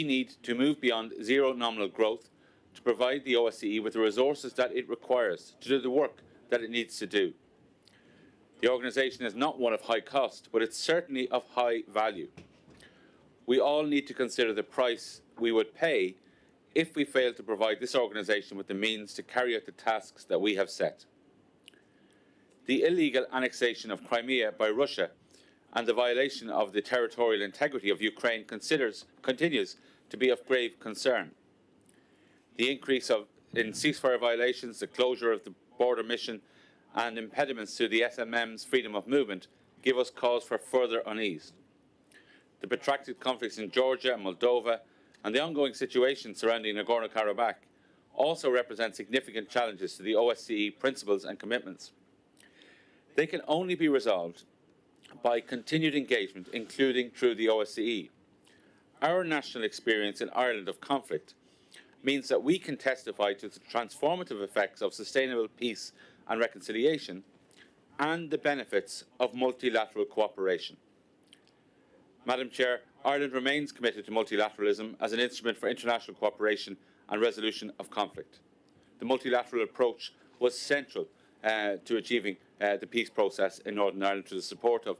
need to move beyond zero nominal growth to provide the OSCE with the resources that it requires to do the work that it needs to do. The organisation is not one of high cost, but it's certainly of high value. We all need to consider the price we would pay if we fail to provide this organisation with the means to carry out the tasks that we have set. The illegal annexation of Crimea by Russia and the violation of the territorial integrity of Ukraine continues to be of grave concern. The increase in ceasefire violations, the closure of the border mission and impediments to the SMM's freedom of movement give us cause for further unease. The protracted conflicts in Georgia and Moldova and the ongoing situation surrounding Nagorno-Karabakh also represent significant challenges to the OSCE principles and commitments. They can only be resolved by continued engagement, including through the OSCE. Our national experience in Ireland of conflict means that we can testify to the transformative effects of sustainable peace and reconciliation and the benefits of multilateral cooperation. Madam Chair, Ireland remains committed to multilateralism as an instrument for international cooperation and resolution of conflict. The multilateral approach was central to achieving the peace process in Northern Ireland through the support of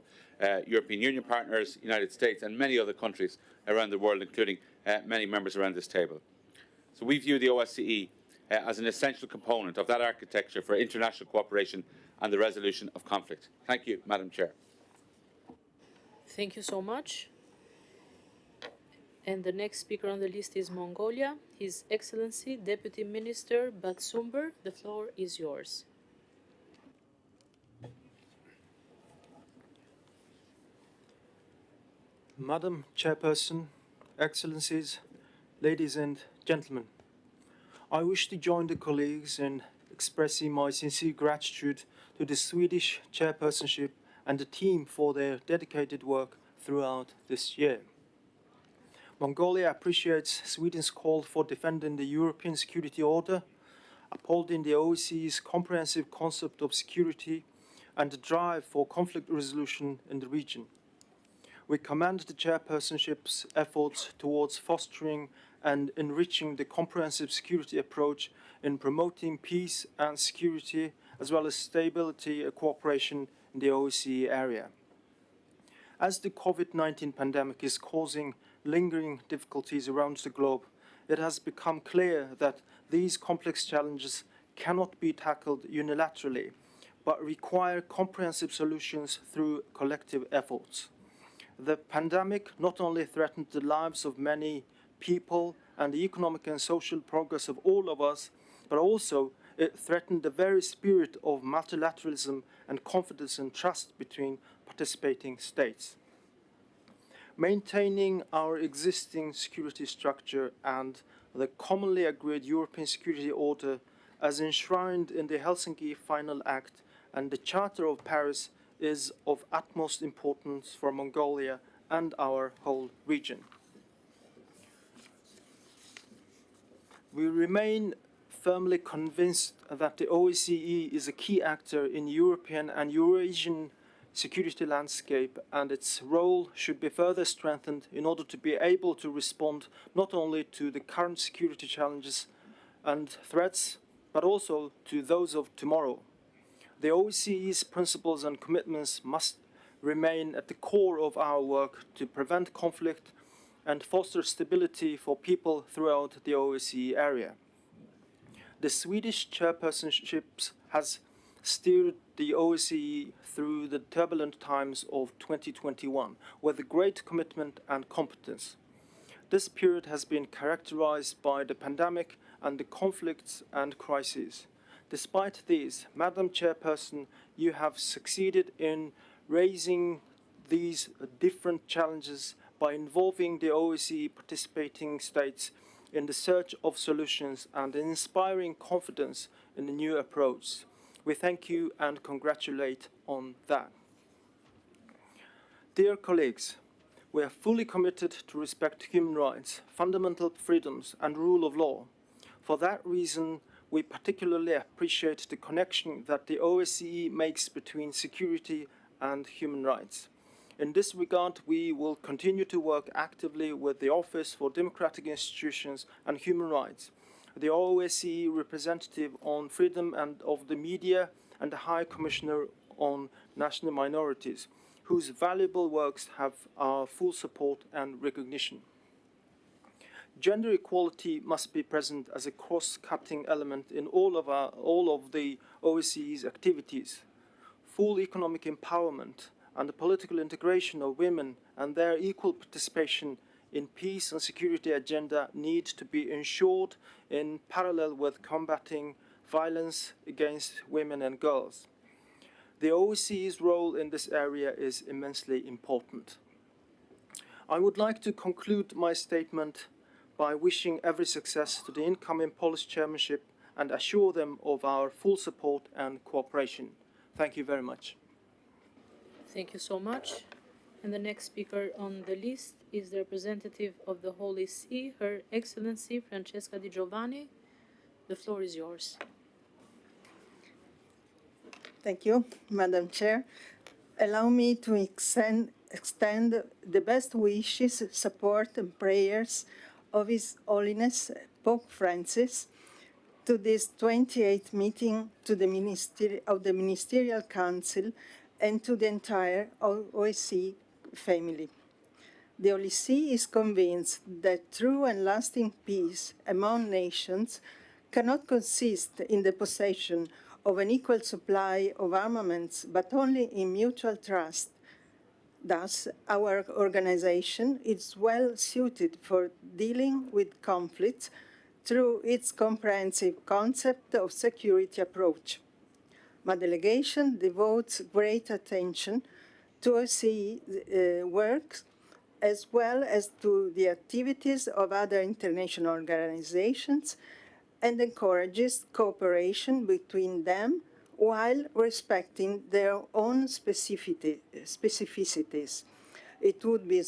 European Union partners, United States and many other countries around the world, including many members around this table. So we view the OSCE as an essential component of that architecture for international cooperation and the resolution of conflict. Thank you, Madam Chair. Thank you so much. And the next speaker on the list is Mongolia, His Excellency Deputy Minister Batsumber. The floor is yours. Madam Chairperson, Excellencies, ladies and gentlemen, I wish to join the colleagues in expressing my sincere gratitude to the Swedish chairpersonship and the team for their dedicated work throughout this year. Mongolia appreciates Sweden's call for defending the European security order, upholding the OSCE's comprehensive concept of security and the drive for conflict resolution in the region. We commend the chairpersonship's efforts towards fostering and enriching the comprehensive security approach in promoting peace and security, as well as stability and cooperation in the OSCE area. As the COVID-19 pandemic is causing lingering difficulties around the globe, it has become clear that these complex challenges cannot be tackled unilaterally, but require comprehensive solutions through collective efforts. The pandemic not only threatened the lives of many people and the economic and social progress of all of us, but also it threatened the very spirit of multilateralism and confidence and trust between participating states. Maintaining our existing security structure and the commonly agreed European security order as enshrined in the Helsinki Final Act and the Charter of Paris is of utmost importance for Mongolia and our whole region. We remain firmly convinced that the OSCE is a key actor in European and Eurasian security landscape, and its role should be further strengthened in order to be able to respond not only to the current security challenges and threats, but also to those of tomorrow. The OSCE's principles and commitments must remain at the core of our work to prevent conflict and foster stability for people throughout the OSCE area. The Swedish chairpersonship has steered the OSCE through the turbulent times of 2021 with great commitment and competence. This period has been characterized by the pandemic and the conflicts and crises. Despite these, Madam Chairperson, you have succeeded in raising these different challenges by involving the OSCE participating states in the search of solutions and in inspiring confidence in the new approach. We thank you and congratulate on that. Dear colleagues, we are fully committed to respect human rights, fundamental freedoms and rule of law. For that reason, we particularly appreciate the connection that the OSCE makes between security and human rights. In this regard, we will continue to work actively with the Office for Democratic Institutions and Human Rights, the OSCE representative on freedom and of the media, and the High Commissioner on National Minorities, whose valuable works have our full support and recognition. Gender equality must be present as a cross-cutting element in all of the OSCE's activities. Full economic empowerment and the political integration of women and their equal participation in peace and security agenda need to be ensured in parallel with combating violence against women and girls. The OSCE's role in this area is immensely important. I would like to conclude my statement by wishing every success to the incoming Polish chairmanship and assure them of our full support and cooperation. Thank you very much. Thank you so much. And the next speaker on the list is the representative of the Holy See, Her Excellency Francesca Di Giovanni. The floor is yours. Thank you, Madam Chair. Allow me to extend the best wishes, support, and prayers of His Holiness Pope Francis to this 28th meeting of the Ministerial Council and to the entire OSCE family. The Holy See is convinced that true and lasting peace among nations cannot consist in the possession of an equal supply of armaments, but only in mutual trust. Thus, our organization is well suited for dealing with conflicts through its comprehensive concept of security approach. My delegation devotes great attention to OSCE work as well as to the activities of other international organizations and encourages cooperation between them while respecting their own specificities. It would be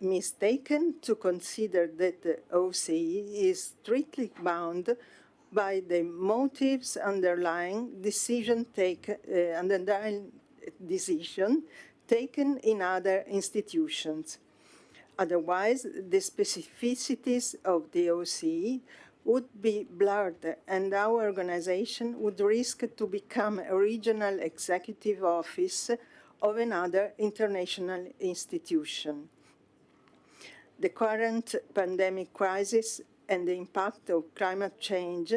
mistaken to consider that the OSCE is strictly bound by the motives underlying decision taken in other institutions. Otherwise, the specificities of the OSCE would be blurred, and our organization would risk to become a regional executive office of another international institution. The current pandemic crisis and the impact of climate change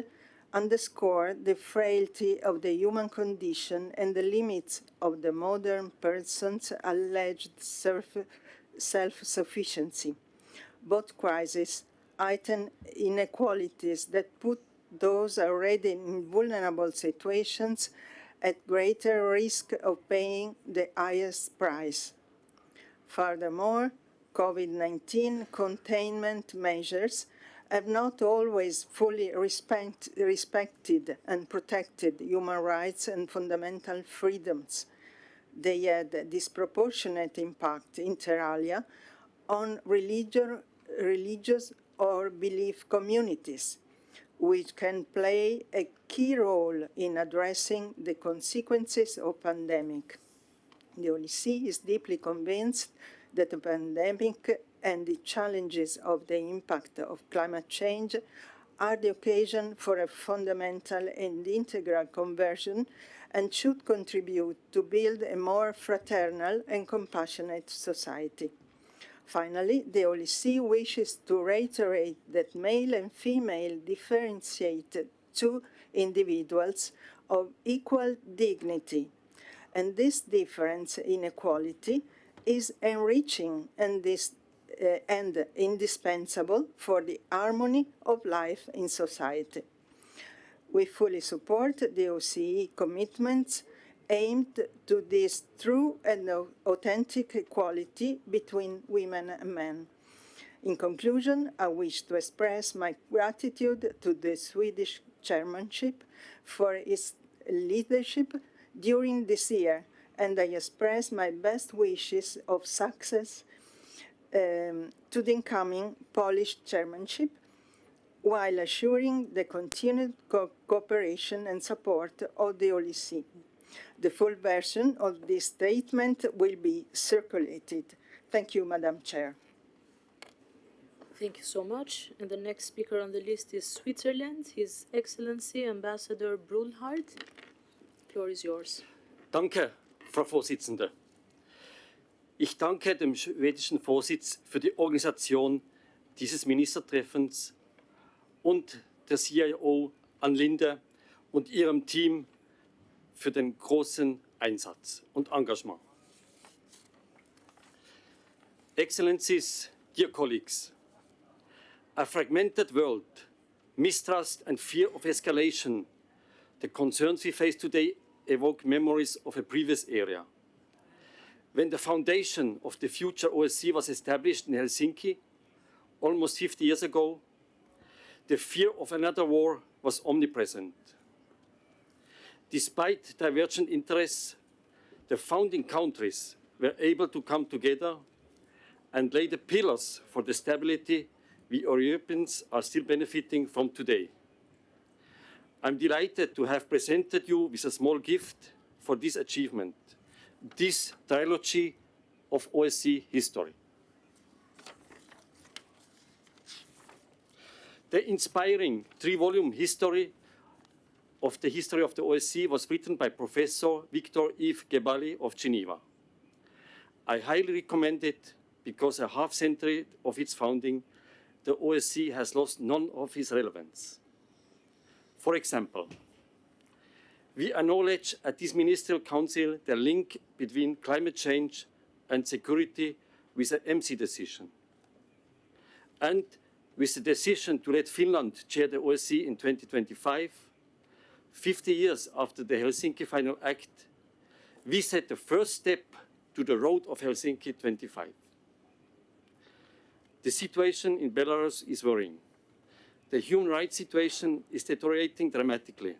underscore the frailty of the human condition and the limits of the modern person's alleged self-sufficiency. Both crises heighten inequalities that put those already in vulnerable situations at greater risk of paying the highest price. Furthermore, COVID-19 containment measures have not always fully respected and protected human rights and fundamental freedoms. They had a disproportionate impact, inter alia, on religious or belief communities, which can play a key role in addressing the consequences of pandemic. The OSCE is deeply convinced that the pandemic and the challenges of the impact of climate change are the occasion for a fundamental and integral conversion and should contribute to build a more fraternal and compassionate society. Finally, the OSCE wishes to reiterate that male and female differentiate two individuals of equal dignity, and this difference in equality is enriching and indispensable for the harmony of life in society. We fully support the OSCE commitments aimed to this true and authentic equality between women and men. In conclusion, I wish to express my gratitude to the Swedish chairmanship for its leadership during this year, and I express my best wishes of success to the incoming Polish chairmanship, while assuring the continued cooperation and support of the OSCE. The full version of this statement will be circulated. Thank you, Madam Chair. Thank you so much. And the next speaker on the list is Switzerland, His Excellency Ambassador Brulhard. The floor is yours. Danke, Frau Vorsitzende. Ich danke dem schwedischen Vorsitz für die Organisation dieses Ministertreffens und der CIO Ann Linde und ihrem Team für den großen Einsatz und Engagement. Excellencies, dear colleagues, a fragmented world, mistrust and fear of escalation, the concerns we face today evoke memories of a previous era. When the foundation of the future OSCE was established in Helsinki almost 50 years ago, the fear of another war was omnipresent. Despite divergent interests, the founding countries were able to come together and lay the pillars for the stability we Europeans are still benefiting from today. I'm delighted to have presented you with a small gift for this achievement, this trilogy of OSCE history. The inspiring three-volume history of the OSCE was written by Professor Victor-Yves Gebali of Geneva. I highly recommend it because a half-century of its founding, the OSCE has lost none of its relevance. For example, we acknowledge at this Ministerial Council the link between climate change and security with the MC decision. And with the decision to let Finland chair the OSCE in 2025, 50 years after the Helsinki Final Act, we set the first step to the road of Helsinki 25. The situation in Belarus is worrying. The human rights situation is deteriorating dramatically.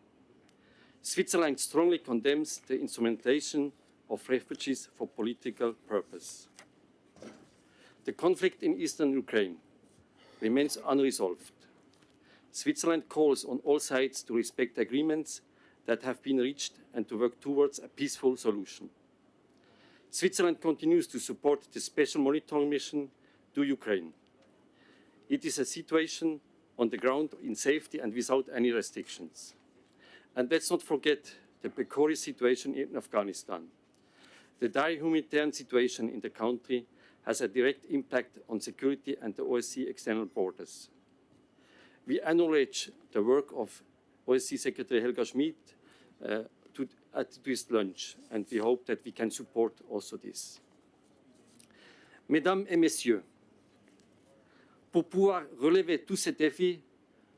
Switzerland strongly condemns the instrumentalization of refugees for political purpose. The conflict in eastern Ukraine remains unresolved. Switzerland calls on all sides to respect agreements that have been reached and to work towards a peaceful solution. Switzerland continues to support the special monitoring mission to Ukraine. It is a situation on the ground in safety and without any restrictions. And let's not forget the precarious situation in Afghanistan. The dire humanitarian situation in the country has a direct impact on security and the OSCE external borders. We acknowledge the work of OSCE Secretary Helga Schmid at this lunch, and we hope that we can support also this. Mesdames et Messieurs, pour pouvoir relever tous ces défis,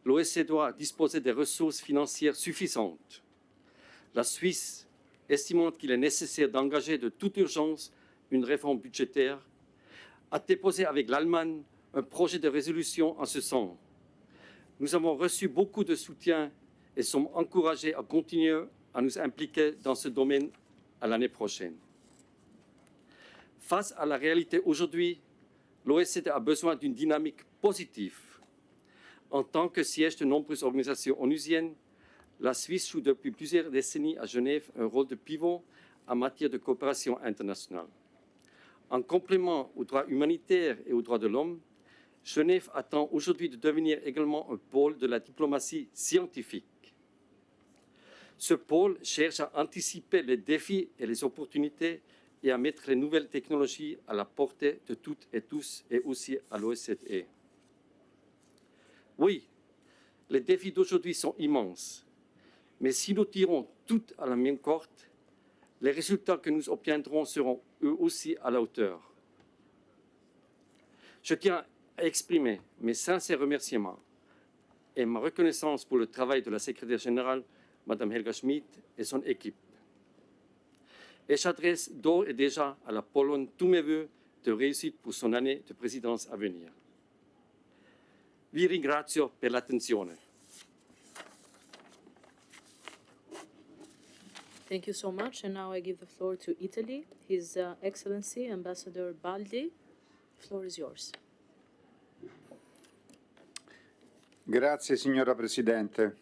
l'OSCE doit disposer des ressources financières suffisantes. La Suisse, estimant qu'il est nécessaire d'engager de toute urgence une réforme budgétaire, a déposé avec l'Allemagne un projet de résolution en ce sens. Nous avons reçu beaucoup de soutien et sommes encouragés à continuer à nous impliquer dans ce domaine à l'année prochaine. Face à la réalité aujourd'hui, l'OSCE a besoin d'une dynamique positive. En tant que siège de nombreuses organisations onusiennes, la Suisse joue depuis plusieurs décennies à Genève un rôle de pivot en matière de coopération internationale. En complément aux droits humanitaires et aux droits de l'homme, Genève attend aujourd'hui de devenir également un pôle de la diplomatie scientifique. Ce pôle cherche à anticiper les défis et les opportunités et à mettre les nouvelles technologies à la portée de toutes et tous et aussi à l'OSCE. Oui, les défis d'aujourd'hui sont immenses, mais si nous tirons toutes à la même corde, les résultats que nous obtiendrons seront eux aussi à la hauteur. Je tiens à exprimer mes sincères remerciements et ma reconnaissance pour le travail de la secrétaire générale, Mme Helga Schmid, et son équipe. Et j'adresse d'ores et déjà à la Pologne tous mes vœux de réussite pour son année de présidence à venir. Vi ringrazio per l'attenzione. Thank you so much. And now I give the floor to Italy. His Excellency Ambassador Baldi. The floor is yours. Grazie signora Presidente.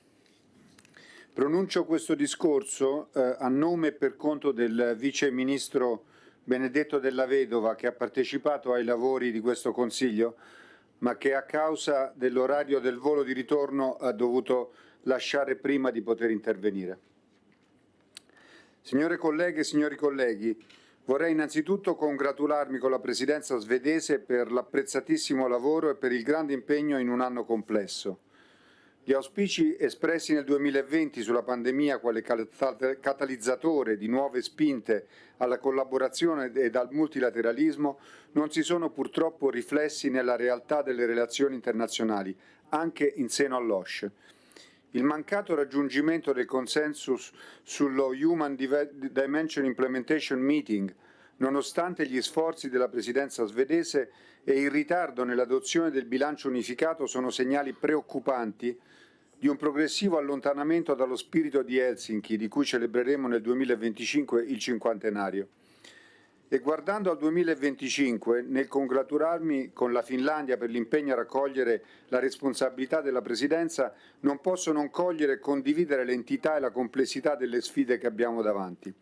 Pronuncio questo discorso a nome e per conto del Vice Ministro Benedetto Della Vedova, che ha partecipato ai lavori di questo Consiglio, ma che a causa dell'orario del volo di ritorno ha dovuto lasciare prima di poter intervenire. Signore colleghe e signori colleghi, vorrei innanzitutto congratularmi con la Presidenza svedese per l'apprezzatissimo lavoro e per il grande impegno in un anno complesso. Gli auspici espressi nel 2020 sulla pandemia quale catalizzatore di nuove spinte alla collaborazione ed al multilateralismo non si sono purtroppo riflessi nella realtà delle relazioni internazionali, anche in seno all'OSCE. Il mancato raggiungimento del consensus sullo Human Dimension Implementation Meeting, nonostante gli sforzi della Presidenza svedese, e il ritardo nell'adozione del bilancio unificato sono segnali preoccupanti di un progressivo allontanamento dallo spirito di Helsinki, di cui celebreremo nel 2025 il cinquantenario. E guardando al 2025, nel congratularmi con la Finlandia per l'impegno a raccogliere la responsabilità della Presidenza, non posso non cogliere e condividere l'entità e la complessità delle sfide che abbiamo davanti.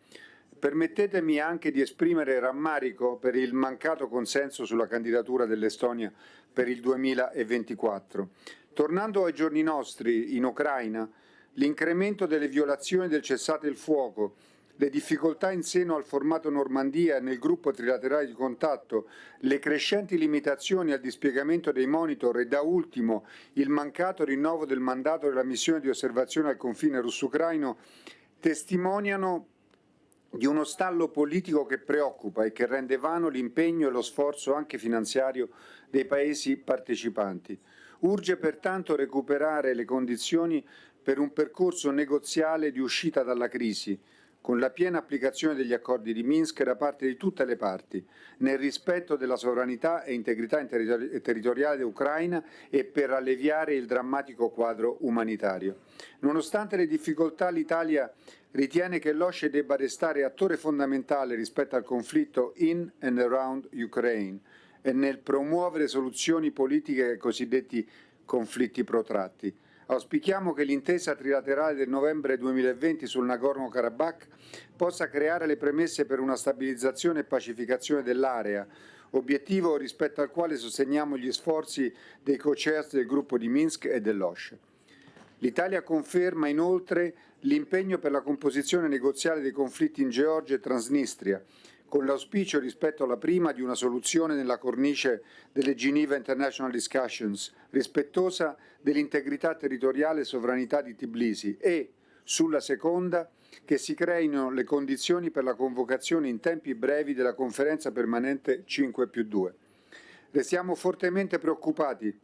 Permettetemi anche di esprimere rammarico per il mancato consenso sulla candidatura dell'Estonia per il 2024. Tornando ai giorni nostri, in Ucraina, l'incremento delle violazioni del cessate il fuoco, le difficoltà in seno al formato Normandia e nel gruppo trilaterale di contatto, le crescenti limitazioni al dispiegamento dei monitor e da ultimo il mancato rinnovo del mandato della missione di osservazione al confine russo-ucraino testimoniano di uno stallo politico che preoccupa e che rende vano l'impegno e lo sforzo anche finanziario dei Paesi partecipanti. Urge pertanto recuperare le condizioni per un percorso negoziale di uscita dalla crisi, con la piena applicazione degli accordi di Minsk da parte di tutte le parti, nel rispetto della sovranità e integrità territoriale ucraina e per alleviare il drammatico quadro umanitario. Nonostante le difficoltà, l'Italia ritiene che l'OSCE debba restare attore fondamentale rispetto al conflitto in and around Ukraine e nel promuovere soluzioni politiche ai cosiddetti conflitti protratti. Auspichiamo che l'intesa trilaterale del novembre 2020 sul Nagorno-Karabakh possa creare le premesse per una stabilizzazione e pacificazione dell'area, obiettivo rispetto al quale sosteniamo gli sforzi dei co-chairs del gruppo di Minsk e dell'OSCE. L'Italia conferma inoltre l'impegno per la composizione negoziale dei conflitti in Georgia e Transnistria, con l'auspicio rispetto alla prima di una soluzione nella cornice delle Geneva International Discussions, rispettosa dell'integrità territoriale e sovranità di Tbilisi e, sulla seconda, che si creino le condizioni per la convocazione in tempi brevi della conferenza permanente 5+2. Restiamo fortemente preoccupati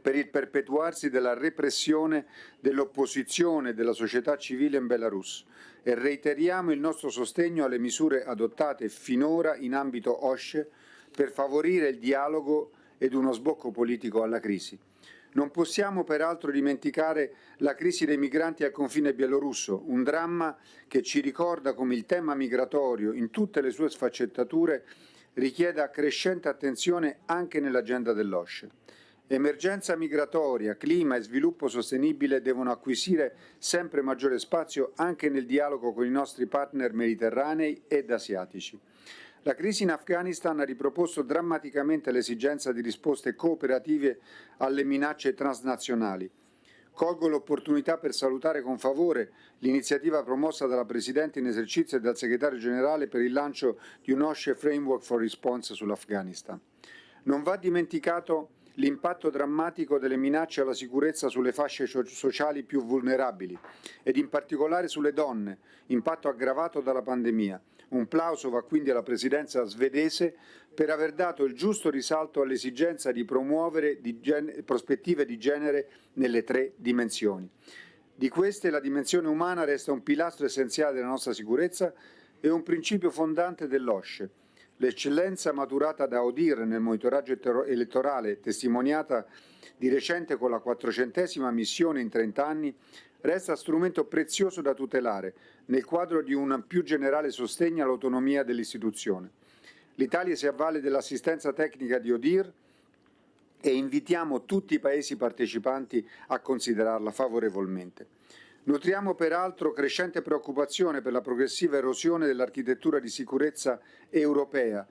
per il perpetuarsi della repressione dell'opposizione della società civile in Belarus e reiteriamo il nostro sostegno alle misure adottate finora in ambito OSCE per favorire il dialogo ed uno sbocco politico alla crisi. Non possiamo peraltro dimenticare la crisi dei migranti al confine bielorusso, un dramma che ci ricorda come il tema migratorio, in tutte le sue sfaccettature, richieda crescente attenzione anche nell'agenda dell'OSCE. Emergenza migratoria, clima e sviluppo sostenibile devono acquisire sempre maggiore spazio anche nel dialogo con i nostri partner mediterranei ed asiatici. La crisi in Afghanistan ha riproposto drammaticamente l'esigenza di risposte cooperative alle minacce transnazionali. Colgo l'opportunità per salutare con favore l'iniziativa promossa dalla Presidente in esercizio e dal Segretario Generale per il lancio di un OSCE Framework for Response sull'Afghanistan. Non va dimenticato l'impatto drammatico delle minacce alla sicurezza sulle fasce sociali più vulnerabili ed in particolare sulle donne, impatto aggravato dalla pandemia. Un plauso va quindi alla Presidenza svedese per aver dato il giusto risalto all'esigenza di promuovere prospettive di genere nelle 3 dimensioni. Di queste la dimensione umana resta un pilastro essenziale della nostra sicurezza e un principio fondante dell'OSCE. L'eccellenza maturata da ODIHR nel monitoraggio elettorale, testimoniata di recente con la 400ª missione in 30 anni, resta strumento prezioso da tutelare nel quadro di un più generale sostegno all'autonomia dell'istituzione. L'Italia si avvale dell'assistenza tecnica di ODIHR e invitiamo tutti i Paesi partecipanti a considerarla favorevolmente. Nutriamo peraltro crescente preoccupazione per la progressiva erosione dell'architettura di sicurezza europea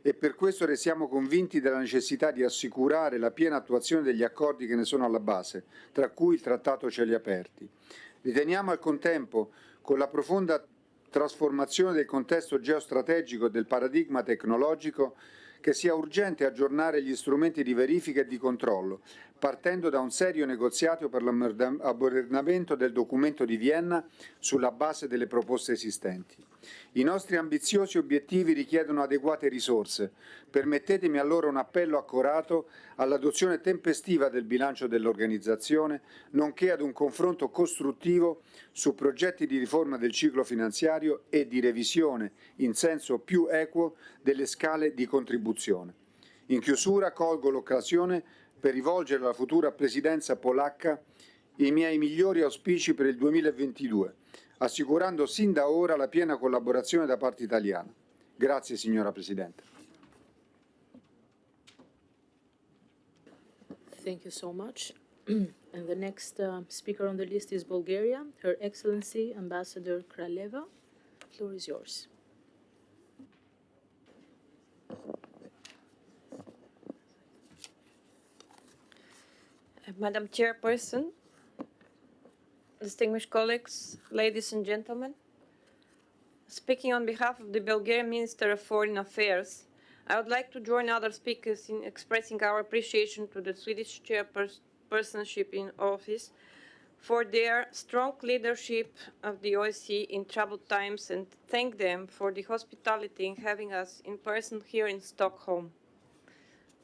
e per questo restiamo convinti della necessità di assicurare la piena attuazione degli accordi che ne sono alla base, tra cui il Trattato Cieli Aperti. Riteniamo al contempo, con la profonda trasformazione del contesto geostrategico e del paradigma tecnologico, che sia urgente aggiornare gli strumenti di verifica e di controllo, partendo da un serio negoziato per l'ammodernamento del documento di Vienna sulla base delle proposte esistenti. I nostri ambiziosi obiettivi richiedono adeguate risorse. Permettetemi allora un appello accorato all'adozione tempestiva del bilancio dell'organizzazione, nonché ad un confronto costruttivo su progetti di riforma del ciclo finanziario e di revisione in senso più equo delle scale di contribuzione. In chiusura colgo l'occasione per rivolgere alla futura presidenza polacca i miei migliori auspici per il 2022, assicurando sin da ora la piena collaborazione da parte italiana. Grazie signora Presidente. Thank you so much. And the next speaker on the list is Bulgaria, Her Excellency Ambassador Kraleva. The floor is yours. Madam Chairperson, distinguished colleagues, ladies and gentlemen, speaking on behalf of the Bulgarian Minister of Foreign Affairs, I would like to join other speakers in expressing our appreciation to the Swedish chairpersonship in office for their strong leadership of the OSCE in troubled times and thank them for the hospitality in having us in person here in Stockholm.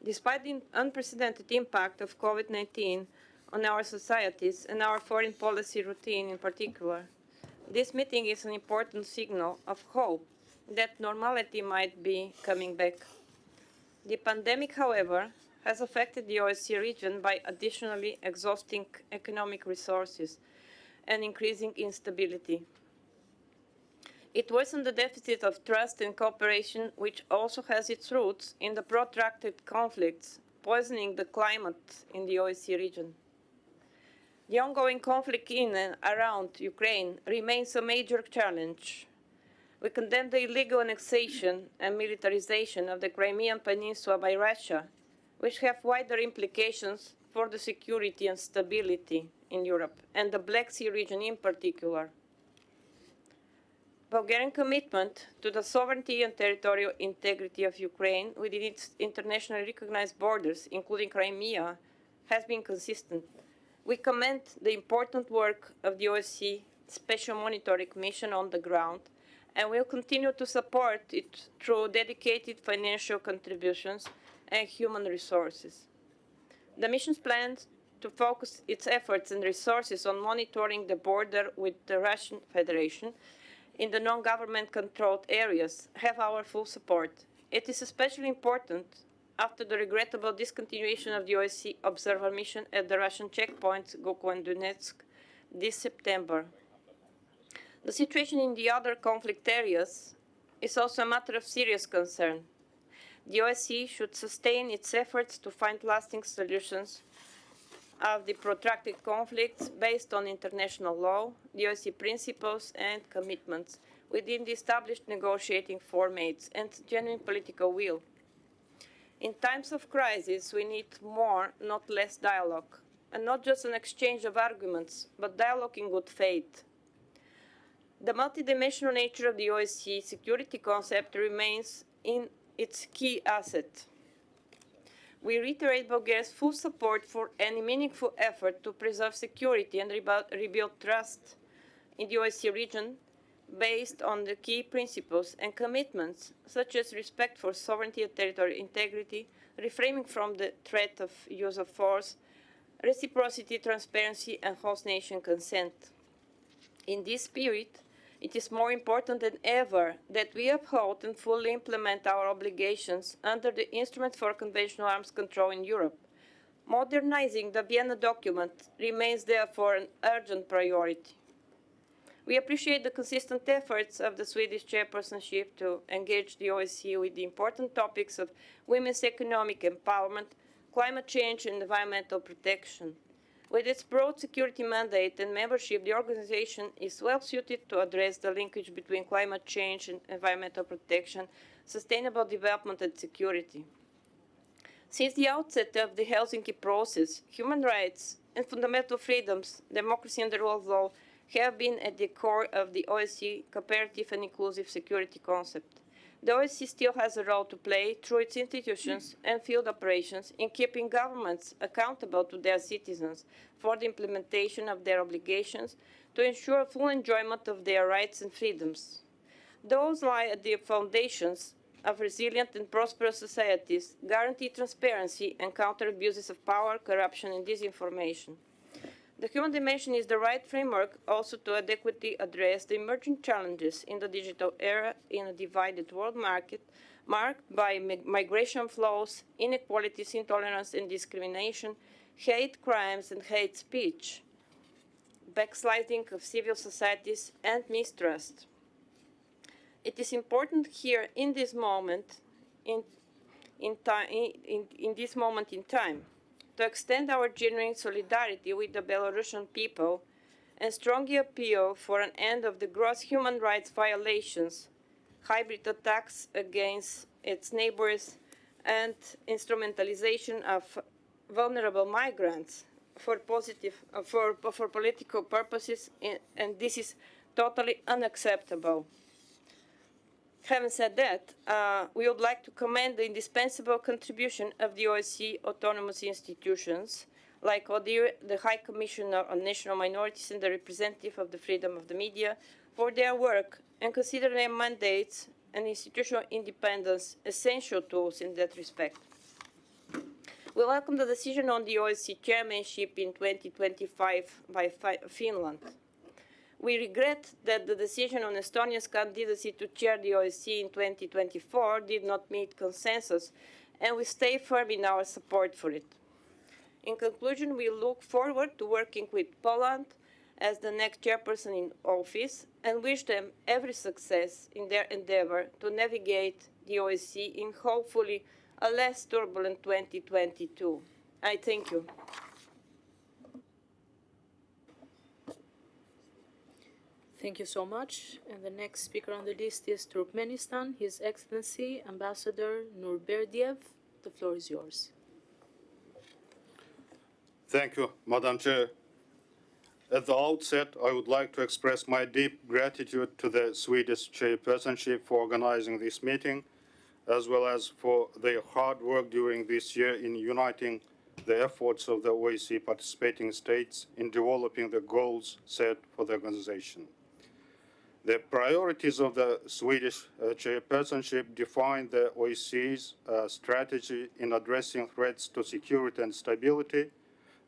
Despite the unprecedented impact of COVID-19 on our societies and our foreign policy routine in particular, this meeting is an important signal of hope that normality might be coming back. The pandemic, however, has affected the OSCE region by additionally exhausting economic resources and increasing instability. It worsened the deficit of trust and cooperation, which also has its roots in the protracted conflicts poisoning the climate in the OSCE region. The ongoing conflict in and around Ukraine remains a major challenge. We condemn the illegal annexation and militarization of the Crimean Peninsula by Russia, which have wider implications for the security and stability in Europe, and the Black Sea region in particular. Bulgarian commitment to the sovereignty and territorial integrity of Ukraine within its internationally recognized borders, including Crimea, has been consistent. We commend the important work of the OSCE Special Monitoring Mission on the ground, and will continue to support it through dedicated financial contributions and human resources. The mission plans to focus its efforts and resources on monitoring the border with the Russian Federation in the non-government controlled areas have our full support. It is especially important after the regrettable discontinuation of the OSCE observer mission at the Russian checkpoints Gokul and Donetsk this September. The situation in the other conflict areas is also a matter of serious concern. The OSCE should sustain its efforts to find lasting solutions of the protracted conflicts based on international law, the OSCE principles and commitments within the established negotiating formats and genuine political will. In times of crisis, we need more, not less dialogue, and not just an exchange of arguments, but dialogue in good faith. The multidimensional nature of the OSCE security concept remains in its key asset. We reiterate Bulgaria's full support for any meaningful effort to preserve security and rebuild trust in the OSCE region based on the key principles and commitments such as respect for sovereignty and territorial integrity, refraining from the threat of use of force, reciprocity, transparency, and host nation consent. In this spirit, it is more important than ever that we uphold and fully implement our obligations under the Instrument for Conventional Arms Control in Europe. Modernizing the Vienna document remains therefore an urgent priority. We appreciate the consistent efforts of the Swedish chairpersonship to engage the OSCE with the important topics of women's economic empowerment, climate change, and environmental protection. With its broad security mandate and membership, the organization is well suited to address the linkage between climate change and environmental protection, sustainable development, and security. Since the outset of the Helsinki process, human rights and fundamental freedoms, democracy and the rule of law have been at the core of the OSCE cooperative and inclusive security concept. The OSCE still has a role to play through its institutions and field operations in keeping governments accountable to their citizens for the implementation of their obligations to ensure full enjoyment of their rights and freedoms. Those lie at the foundations of resilient and prosperous societies, guarantee transparency, and counter abuses of power, corruption, and disinformation. The human dimension is the right framework also to adequately address the emerging challenges in the digital era in a divided world market marked by migration flows, inequalities, intolerance and discrimination, hate crimes and hate speech, backsliding of civil societies and mistrust. It is important here in this moment in time to extend our genuine solidarity with the Belarusian people and strongly appeal for an end of the gross human rights violations, hybrid attacks against its neighbors, and instrumentalization of vulnerable migrants for political purposes, and this is totally unacceptable. Having said that, we would like to commend the indispensable contribution of the OSCE autonomous institutions, like ODIHR, the High Commissioner on National Minorities and the representative of the freedom of the media, for their work and consider their mandates and institutional independence essential tools in that respect. We welcome the decision on the OSCE chairmanship in 2025 by Finland. We regret that the decision on Estonia's candidacy to chair the OSCE in 2024 did not meet consensus, and we stay firm in our support for it. In conclusion, we look forward to working with Poland as the next chairperson in office and wish them every success in their endeavor to navigate the OSCE in hopefully a less turbulent 2022. I thank you. Thank you so much. And the next speaker on the list is Turkmenistan, His Excellency Ambassador Nurberdiev. The floor is yours. Thank you, Madam Chair. At the outset, I would like to express my deep gratitude to the Swedish chairpersonship for organizing this meeting, as well as for their hard work during this year in uniting the efforts of the OSCE participating states in developing the goals set for the organization. The priorities of the Swedish chairpersonship define the OSCE's strategy in addressing threats to security and stability,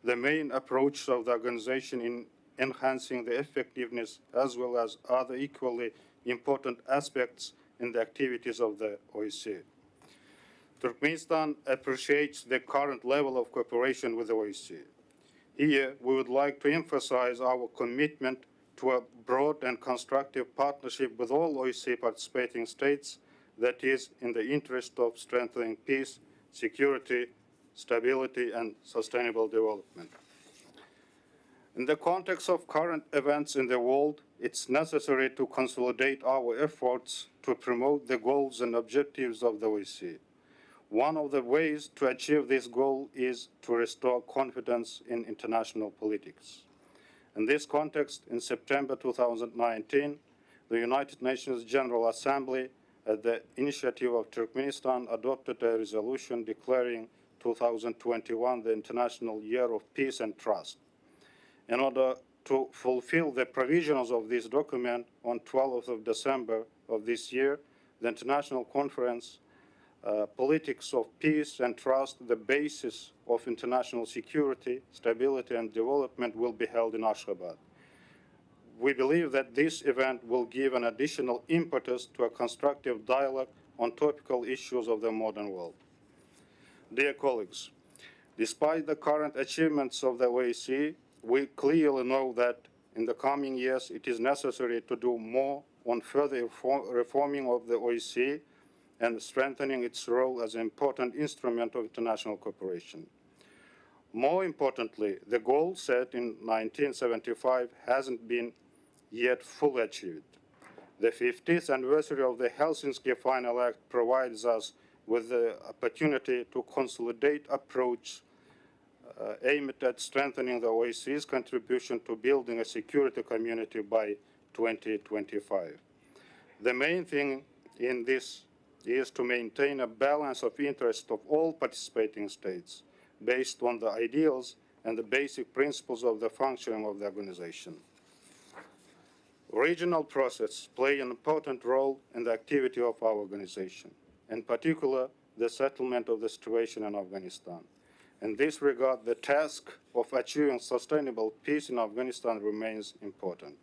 the main approach of the organization in enhancing the effectiveness as well as other equally important aspects in the activities of the OSCE. Turkmenistan appreciates the current level of cooperation with the OSCE. Here, we would like to emphasize our commitment to a broad and constructive partnership with all OSCE participating states that is in the interest of strengthening peace, security, stability, and sustainable development. In the context of current events in the world, it's necessary to consolidate our efforts to promote the goals and objectives of the OSCE. One of the ways to achieve this goal is to restore confidence in international politics. In this context, in September 2019, the United Nations General Assembly, at the initiative of Turkmenistan, adopted a resolution declaring 2021 the International Year of Peace and Trust. In order to fulfill the provisions of this document, on 12th of December of this year, the International Conference Politics of Peace and Trust, the basis of international security, stability, and development, will be held in Ashgabat. we believe that this event will give an additional impetus to a constructive dialogue on topical issues of the modern world. Dear colleagues, despite the current achievements of the OSCE, we clearly know that in the coming years it is necessary to do more on further reforming of the OSCE and strengthening its role as an important instrument of international cooperation. More importantly, the goal set in 1975 hasn't been yet fully achieved. The 50th anniversary of the Helsinki Final Act provides us with the opportunity to consolidate approach aimed at strengthening the OSCE's contribution to building a security community by 2025. The main thing in this is to maintain a balance of interest of all participating states based on the ideals and the basic principles of the functioning of the organization. Regional processes play an important role in the activity of our organization, in particular the settlement of the situation in Afghanistan. In this regard, the task of achieving sustainable peace in Afghanistan remains important.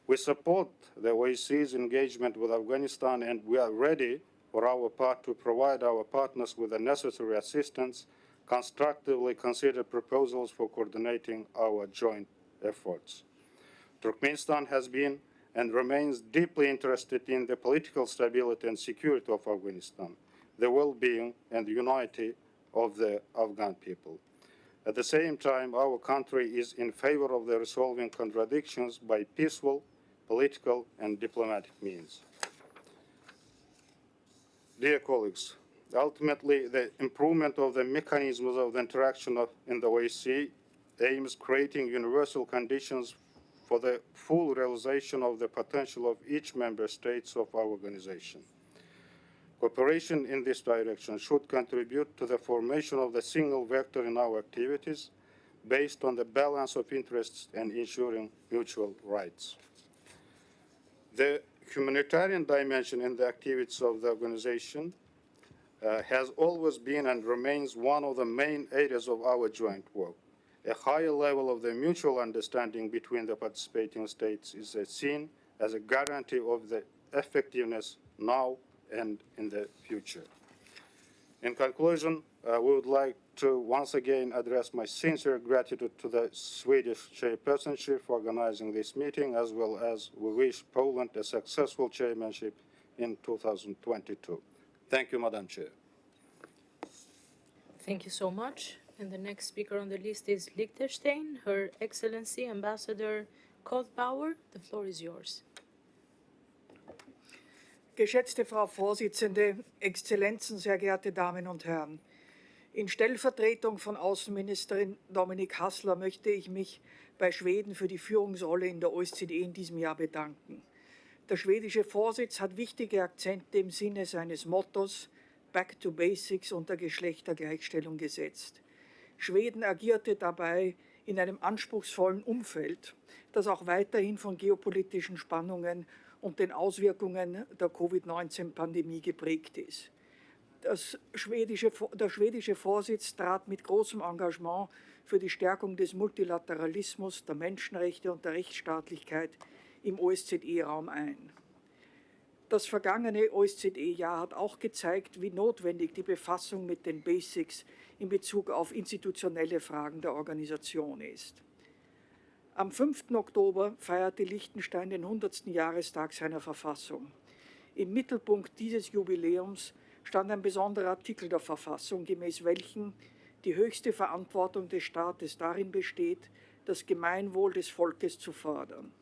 We support the OSCE's engagement with Afghanistan, and we are ready for our part to provide our partners with the necessary assistance, constructively consider proposals for coordinating our joint efforts. Turkmenistan has been and remains deeply interested in the political stability and security of Afghanistan, the well-being and unity of the Afghan people. At the same time, our country is in favor of the resolving contradictions by peaceful, political, and diplomatic means. Dear colleagues, ultimately, the improvement of the mechanisms of the interaction in the OSCE aims creating universal conditions for the full realization of the potential of each member state of our organization. Cooperation in this direction should contribute to the formation of the single vector in our activities based on the balance of interests and ensuring mutual rights. The humanitarian dimension in the activities of the organization has always been and remains one of the main areas of our joint work. A higher level of the mutual understanding between the participating states is seen as a guarantee of the effectiveness now and in the future. In conclusion, we would like to once again address my sincere gratitude to the Swedish chairpersonship for organizing this meeting, as well as we wish Poland a successful chairmanship in 2022. Thank you, Madam Chair. Thank you so much. And the next speaker on the list is Liechtenstein, Her Excellency Ambassador Kothbauer. The floor is yours. Geschätzte Frau Vorsitzende, Exzellenzen, sehr geehrte Damen und Herren! In Stellvertretung von Außenministerin Dominik Haßler möchte ich mich bei Schweden für die Führungsrolle in der OSZE in diesem Jahr bedanken. Der schwedische Vorsitz hat wichtige Akzente im Sinne seines Mottos Back to Basics und der Geschlechtergleichstellung gesetzt. Schweden agierte dabei in einem anspruchsvollen Umfeld, das auch weiterhin von geopolitischen Spannungen und den Auswirkungen der Covid-19-Pandemie geprägt ist. Der schwedische Vorsitz trat mit großem Engagement für die Stärkung des Multilateralismus, der Menschenrechte und der Rechtsstaatlichkeit im OSZE-Raum ein. Das vergangene OSZE-Jahr hat auch gezeigt, wie notwendig die Befassung mit den Basics in Bezug auf institutionelle Fragen der Organisation ist. Am 5. Oktober feierte Liechtenstein den 100. Jahrestag seiner Verfassung. Im Mittelpunkt dieses Jubiläums stand ein besonderer Artikel der Verfassung, gemäß welchem die höchste Verantwortung des Staates darin besteht, das Gemeinwohl des Volkes zu fördern.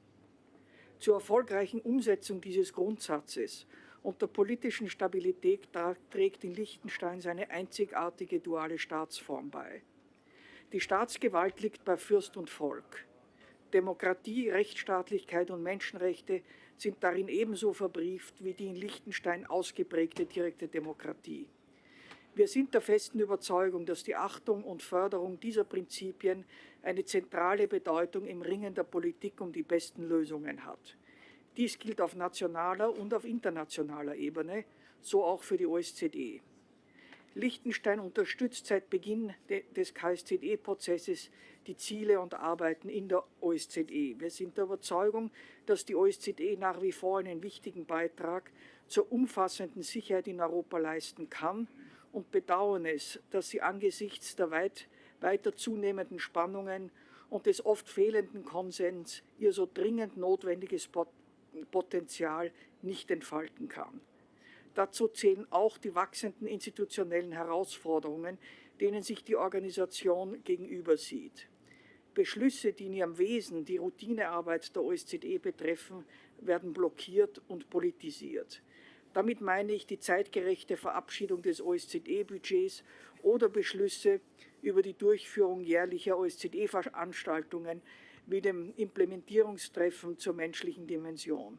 Zur erfolgreichen Umsetzung dieses Grundsatzes und der politischen Stabilität trägt in Liechtenstein seine einzigartige duale Staatsform bei. Die Staatsgewalt liegt bei Fürst und Volk. Demokratie, Rechtsstaatlichkeit und Menschenrechte sind darin ebenso verbrieft wie die in Liechtenstein ausgeprägte direkte Demokratie. Wir sind der festen Überzeugung, dass die Achtung und Förderung dieser Prinzipien eine zentrale Bedeutung im Ringen der Politik um die besten Lösungen hat. Dies gilt auf nationaler und auf internationaler Ebene, so auch für die OSZE. Liechtenstein unterstützt seit Beginn des KSZE-Prozesses die Ziele und Arbeiten in der OSZE. Wir sind der Überzeugung, dass die OSZE nach wie vor einen wichtigen Beitrag zur umfassenden Sicherheit in Europa leisten kann und bedauern es, dass sie angesichts der weiter zunehmenden Spannungen und des oft fehlenden Konsens ihr so dringend notwendiges Potenzial nicht entfalten kann. Dazu zählen auch die wachsenden institutionellen Herausforderungen, denen sich die Organisation gegenüber sieht. Beschlüsse, die in ihrem Wesen die Routinearbeit der OSZE betreffen, werden blockiert und politisiert. Damit meine ich die zeitgerechte Verabschiedung des OSZE-Budgets oder Beschlüsse über die Durchführung jährlicher OSZE-Veranstaltungen wie dem Implementierungstreffen zur menschlichen Dimension.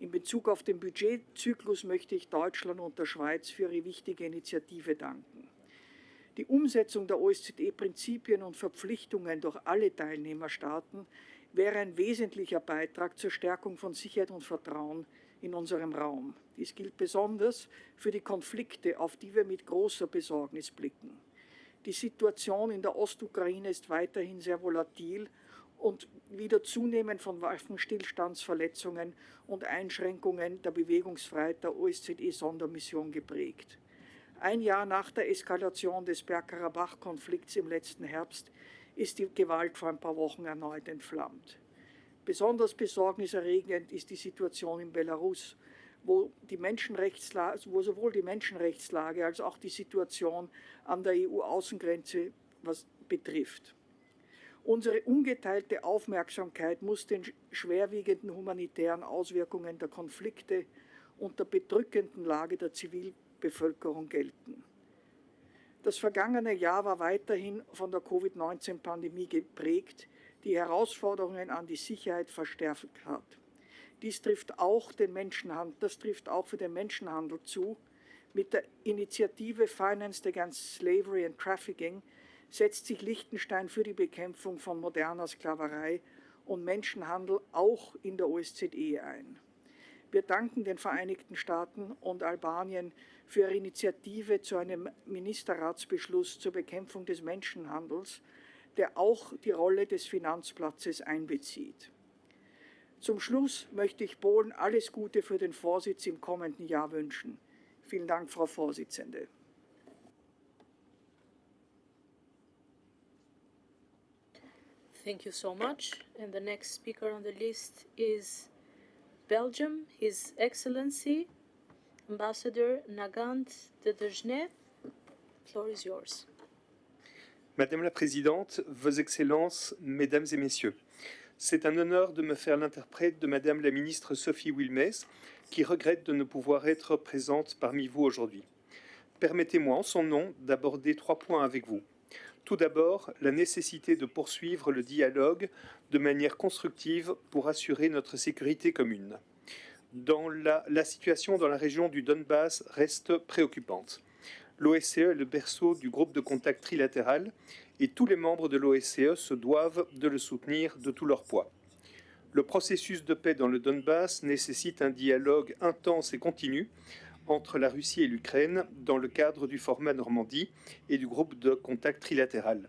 In Bezug auf den Budgetzyklus möchte ich Deutschland und der Schweiz für ihre wichtige Initiative danken. Die Umsetzung der OSZE-Prinzipien und Verpflichtungen durch alle Teilnehmerstaaten wäre ein wesentlicher Beitrag zur Stärkung von Sicherheit und Vertrauen in unserem Raum. Dies gilt besonders für die Konflikte, auf die wir mit großer Besorgnis blicken. Die Situation in der Ostukraine ist weiterhin sehr volatil und wieder zunehmend von Waffenstillstandsverletzungen und Einschränkungen der Bewegungsfreiheit der OSZE-Sondermission geprägt. Ein Jahr nach der Eskalation des Bergkarabach-Konflikts im letzten Herbst ist die Gewalt vor ein paar Wochen erneut entflammt. Besonders besorgniserregend ist die Situation in Belarus, wo sowohl die Menschenrechtslage als auch die Situation an der EU-Außengrenze betrifft. Unsere ungeteilte Aufmerksamkeit muss den schwerwiegenden humanitären Auswirkungen der Konflikte und der bedrückenden Lage der Zivilbevölkerung gelten. Das vergangene Jahr war weiterhin von der Covid-19-Pandemie geprägt, die Herausforderungen an die Sicherheit verstärkt hat. Das trifft auch für den Menschenhandel zu. Mit der Initiative Financed Against Slavery and Trafficking setzt sich Liechtenstein für die Bekämpfung von moderner Sklaverei und Menschenhandel auch in der OSZE ein. Wir danken den Vereinigten Staaten und Albanien für ihre Initiative zu einem Ministerratsbeschluss zur Bekämpfung des Menschenhandels, der auch die Rolle des Finanzplatzes einbezieht. Zum Schluss möchte ich Polen alles Gute für den Vorsitz im kommenden Jahr wünschen. Vielen Dank, Frau Vorsitzende. Thank you so much. And the next speaker on the list is Belgium, His Excellency, Ambassador Nagant de Dejeuner. The floor is yours. Madame la Présidente, Vos Excellences, Mesdames et Messieurs, c'est un honneur de me faire l'interprète de Madame la Ministre Sophie Wilmès, qui regrette de ne pouvoir être présente parmi vous aujourd'hui. Permettez-moi, en son nom, d'aborder 3 points avec vous. Tout d'abord, la nécessité de poursuivre le dialogue de manière constructive pour assurer notre sécurité commune. La situation dans la région du Donbass reste préoccupante. L'OSCE est le berceau du groupe de contact trilatéral et tous les membres de l'OSCE se doivent de le soutenir de tout leur poids. Le processus de paix dans le Donbass nécessite un dialogue intense et continu entre la Russie et l'Ukraine dans le cadre du format Normandie et du groupe de contact trilatéral.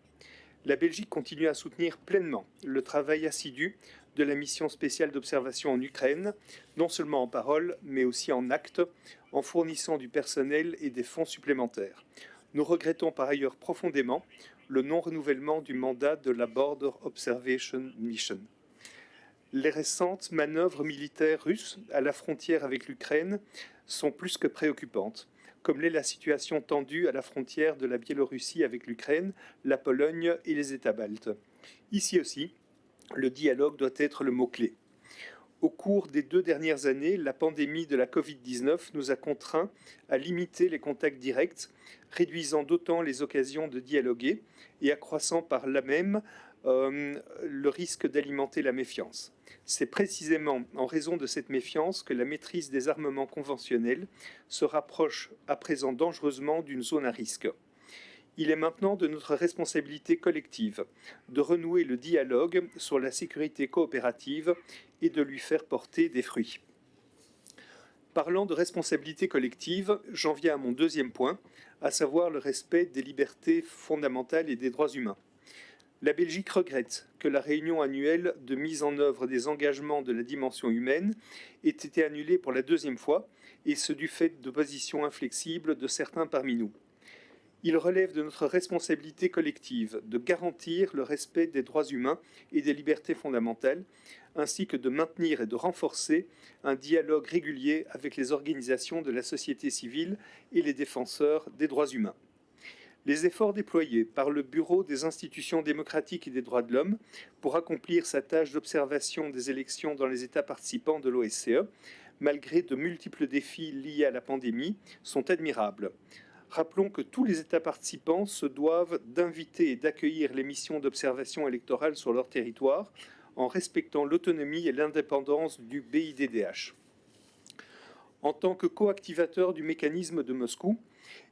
La Belgique continue à soutenir pleinement le travail assidu de la mission spéciale d'observation en Ukraine, non seulement en parole, mais aussi en actes, en fournissant du personnel et des fonds supplémentaires. Nous regrettons par ailleurs profondément le non-renouvellement du mandat de la Border Observation Mission. Les récentes manœuvres militaires russes à la frontière avec l'Ukraine sont plus que préoccupantes, comme l'est la situation tendue à la frontière de la Biélorussie avec l'Ukraine, la Pologne et les États baltes. Ici aussi, le dialogue doit être le mot-clé. Au cours des 2 dernières années, la pandémie de la Covid-19 nous a contraints à limiter les contacts directs, réduisant d'autant les occasions de dialoguer et accroissant par là même le risque d'alimenter la méfiance. C'est précisément en raison de cette méfiance que la maîtrise des armements conventionnels se rapproche à présent dangereusement d'une zone à risque. Il est maintenant de notre responsabilité collective de renouer le dialogue sur la sécurité coopérative et de lui faire porter des fruits. Parlant de responsabilité collective, j'en viens à mon deuxième point, à savoir le respect des libertés fondamentales et des droits humains. La Belgique regrette que la réunion annuelle de mise en œuvre des engagements de la dimension humaine ait été annulée pour la deuxième fois, et ce du fait de positions inflexibles de certains parmi nous. Il relève de notre responsabilité collective de garantir le respect des droits humains et des libertés fondamentales, ainsi que de maintenir et de renforcer un dialogue régulier avec les organisations de la société civile et les défenseurs des droits humains. Les efforts déployés par le Bureau des institutions démocratiques et des droits de l'homme pour accomplir sa tâche d'observation des élections dans les États participants de l'OSCE, malgré de multiples défis liés à la pandémie, sont admirables. Rappelons que tous les États participants se doivent d'inviter et d'accueillir les missions d'observation électorale sur leur territoire en respectant l'autonomie et l'indépendance du BIDDH. En tant que coactivateur du mécanisme de Moscou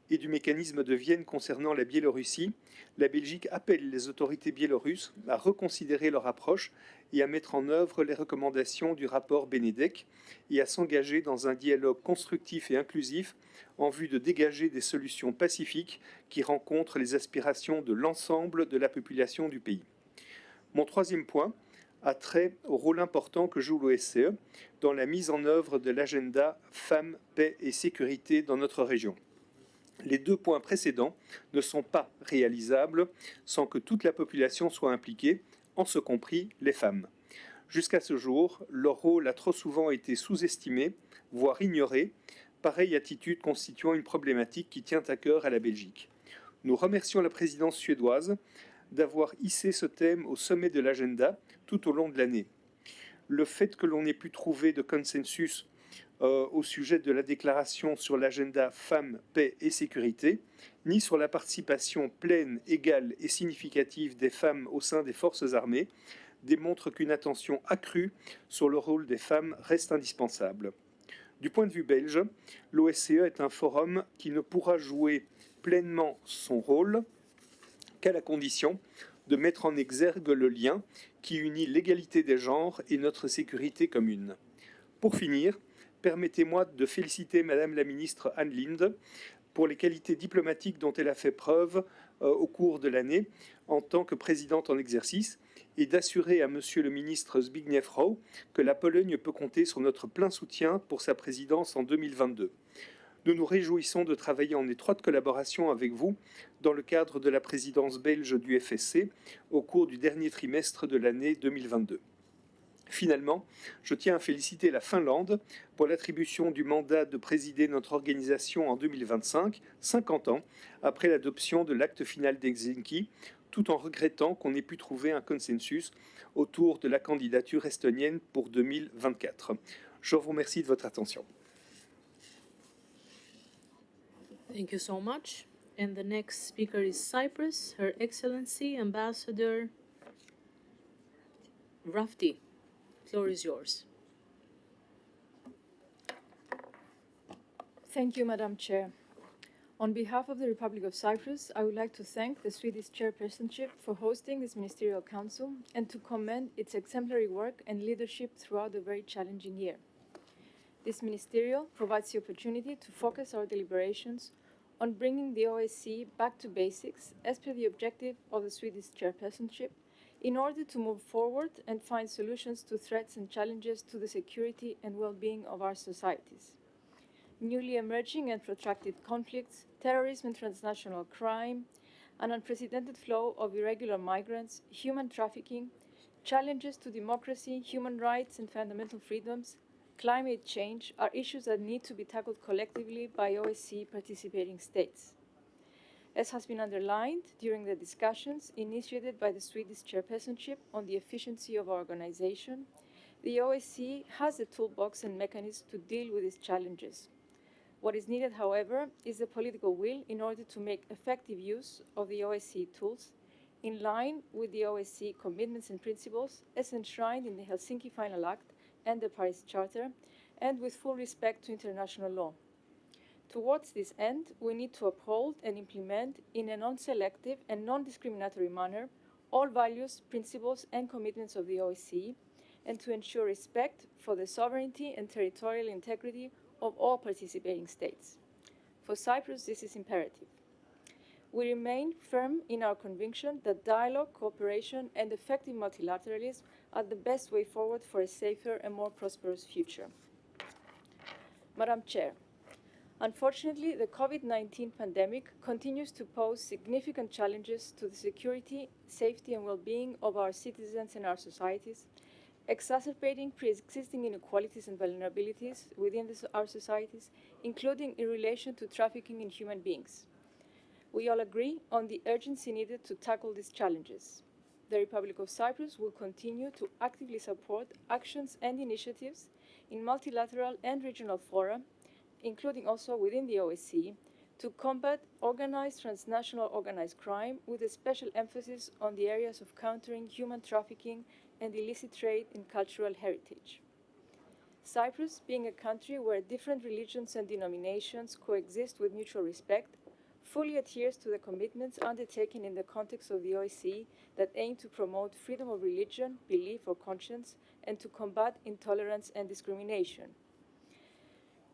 et du mécanisme de Vienne concernant la Biélorussie, la Belgique appelle les autorités biélorusses à reconsidérer leur approche et à mettre en œuvre les recommandations du rapport Benedek et à s'engager dans un dialogue constructif et inclusif en vue de dégager des solutions pacifiques qui rencontrent les aspirations de l'ensemble de la population du pays. Mon troisième point a trait au rôle important que joue l'OSCE dans la mise en œuvre de l'agenda Femmes, Paix et Sécurité dans notre région. Les deux points précédents ne sont pas réalisables sans que toute la population soit impliquée, en ce compris les femmes. Jusqu'à ce jour, leur rôle a trop souvent été sous-estimé, voire ignoré, pareille attitude constituant une problématique qui tient à cœur à la Belgique. Nous remercions la présidence suédoise d'avoir hissé ce thème au sommet de l'agenda tout au long de l'année. Le fait que l'on ait pu trouver de consensus au sujet de la déclaration sur l'agenda Femmes, Paix et Sécurité, ni sur la participation pleine, égale et significative des femmes au sein des forces armées, démontre qu'une attention accrue sur le rôle des femmes reste indispensable. Du point de vue belge, l'OSCE est un forum qui ne pourra jouer pleinement son rôle qu'à la condition de mettre en exergue le lien qui unit l'égalité des genres et notre sécurité commune. Pour finir, permettez-moi de féliciter Madame la ministre Anne Linde pour les qualités diplomatiques dont elle a fait preuve au cours de l'année en tant que présidente en exercice et d'assurer à Monsieur le ministre Zbigniew Rau que la Pologne peut compter sur notre plein soutien pour sa présidence en 2022. Nous nous réjouissons de travailler en étroite collaboration avec vous dans le cadre de la présidence belge du FSC au cours du dernier trimestre de l'année 2022. Finalement, je tiens à féliciter la Finlande pour l'attribution du mandat de présider notre organisation en 2025, 50 ans après l'adoption de l'acte final d'Helsinki, tout en regrettant qu'on ait pu trouver un consensus autour de la candidature estonienne pour 2024. Je vous remercie de votre attention. Thank you so much. And the next speaker is Cyprus, Her Excellency Ambassador Rafti. The floor is yours. Thank you, Madam Chair. On behalf of the Republic of Cyprus, I would like to thank the Swedish chairpersonship for hosting this ministerial council and to commend its exemplary work and leadership throughout a very challenging year. This ministerial provides the opportunity to focus our deliberations on bringing the OSCE back to basics as per the objective of the Swedish chairpersonship in order to move forward and find solutions to threats and challenges to the security and well-being of our societies. Newly emerging and protracted conflicts, terrorism and transnational crime, an unprecedented flow of irregular migrants, human trafficking, challenges to democracy, human rights and fundamental freedoms, climate change are issues that need to be tackled collectively by OSCE participating states. As has been underlined during the discussions initiated by the Swedish chairpersonship on the efficiency of our organization, the OSCE has the toolbox and mechanisms to deal with these challenges. What is needed, however, is the political will in order to make effective use of the OSCE tools in line with the OSCE commitments and principles as enshrined in the Helsinki Final Act and the Paris Charter, and with full respect to international law. Towards this end, we need to uphold and implement in a non-selective and non-discriminatory manner all values, principles and commitments of the OSCE, and to ensure respect for the sovereignty and territorial integrity of all participating states. For Cyprus, this is imperative. We remain firm in our conviction that dialogue, cooperation, and effective multilateralism are the best way forward for a safer and more prosperous future. Madam Chair, unfortunately, the COVID-19 pandemic continues to pose significant challenges to the security, safety, and well-being of our citizens and our societies, exacerbating pre-existing inequalities and vulnerabilities within our societies, including in relation to trafficking in human beings. We all agree on the urgency needed to tackle these challenges. The Republic of Cyprus will continue to actively support actions and initiatives in multilateral and regional fora, including also within the OSCE, to combat organized transnational organized crime with a special emphasis on the areas of countering human trafficking and illicit trade in cultural heritage. Cyprus, being a country where different religions and denominations coexist with mutual respect, fully adheres to the commitments undertaken in the context of the OSCE that aim to promote freedom of religion, belief, or conscience, and to combat intolerance and discrimination.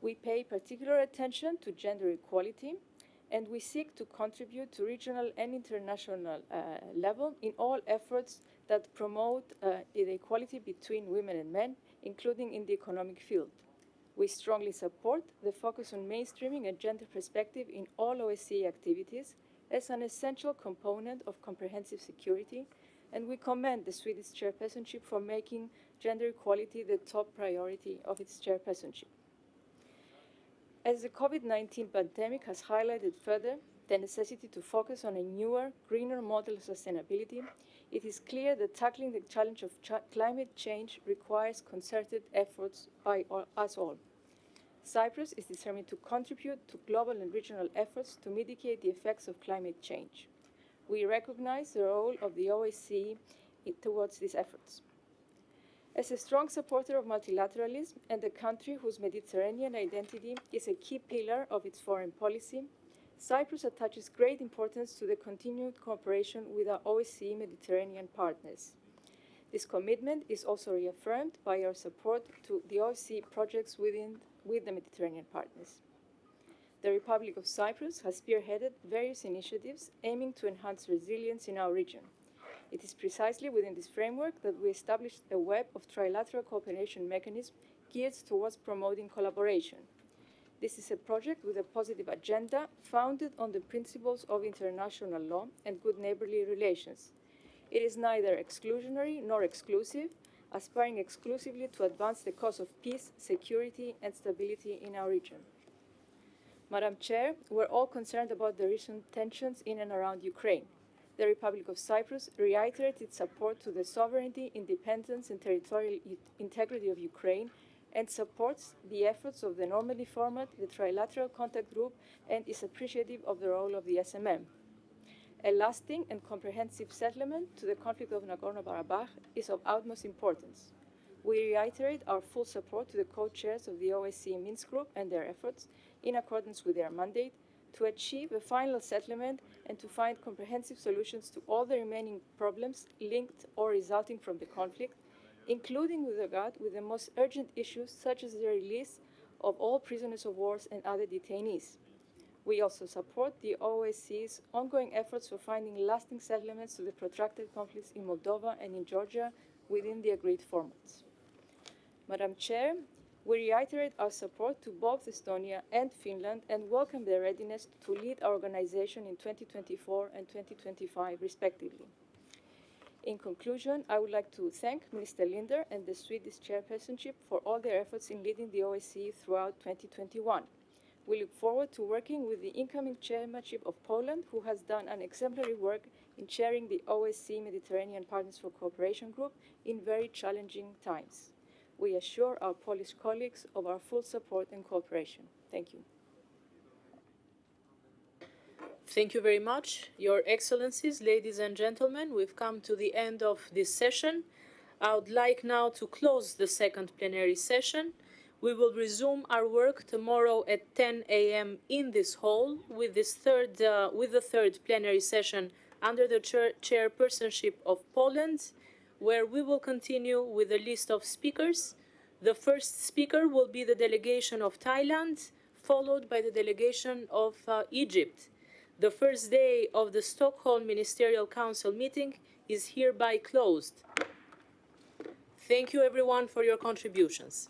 We pay particular attention to gender equality, and we seek to contribute to regional and international level in all efforts that promote the equality between women and men, including in the economic field. We strongly support the focus on mainstreaming a gender perspective in all OSCE activities as an essential component of comprehensive security, and we commend the Swedish chairpersonship for making gender equality the top priority of its chairpersonship. As the COVID-19 pandemic has highlighted further the necessity to focus on a newer, greener model of sustainability, it is clear that tackling the challenge of climate change requires concerted efforts by us all. Cyprus is determined to contribute to global and regional efforts to mitigate the effects of climate change. We recognize the role of the OSCE towards these efforts. As a strong supporter of multilateralism and a country whose Mediterranean identity is a key pillar of its foreign policy, Cyprus attaches great importance to the continued cooperation with our OSCE Mediterranean partners. This commitment is also reaffirmed by our support to the OSCE projects with the Mediterranean partners. The Republic of Cyprus has spearheaded various initiatives aiming to enhance resilience in our region. It is precisely within this framework that we established a web of trilateral cooperation mechanisms geared towards promoting collaboration. This is a project with a positive agenda founded on the principles of international law and good neighborly relations. It is neither exclusionary nor exclusive, aspiring exclusively to advance the cause of peace, security, and stability in our region. Madam Chair, we're all concerned about the recent tensions in and around Ukraine. The Republic of Cyprus reiterates its support to the sovereignty, independence, and territorial integrity of Ukraine and supports the efforts of the Normandy format, the Trilateral Contact Group, and is appreciative of the role of the SMM. A lasting and comprehensive settlement to the conflict of Nagorno-Karabakh is of utmost importance. We reiterate our full support to the co-chairs of the OSCE Minsk Group and their efforts, in accordance with their mandate, to achieve a final settlement and to find comprehensive solutions to all the remaining problems linked or resulting from the conflict, including with regard with the most urgent issues such as the release of all prisoners of war and other detainees. We also support the OSCE's ongoing efforts for finding lasting settlements to the protracted conflicts in Moldova and in Georgia within the agreed formats. Madam Chair, we reiterate our support to both Estonia and Finland and welcome their readiness to lead our organization in 2024 and 2025, respectively. In conclusion, I would like to thank Minister Linder and the Swedish chairpersonship for all their efforts in leading the OSCE throughout 2021. We look forward to working with the incoming chairmanship of Poland, who has done an exemplary work in chairing the OSCE Mediterranean Partners for Cooperation Group in very challenging times. We assure our Polish colleagues of our full support and cooperation. Thank you. Thank you very much, Your Excellencies, ladies and gentlemen. We've come to the end of this session. I would like now to close the second plenary session. We will resume our work tomorrow at 10 a.m. in this hall with the third plenary session under the chairpersonship of Poland, where we will continue with a list of speakers The first speaker will be the delegation of Thailand, followed by the delegation of Egypt. The first day of the Stockholm Ministerial Council meeting is hereby closed. Thank you everyone for your contributions.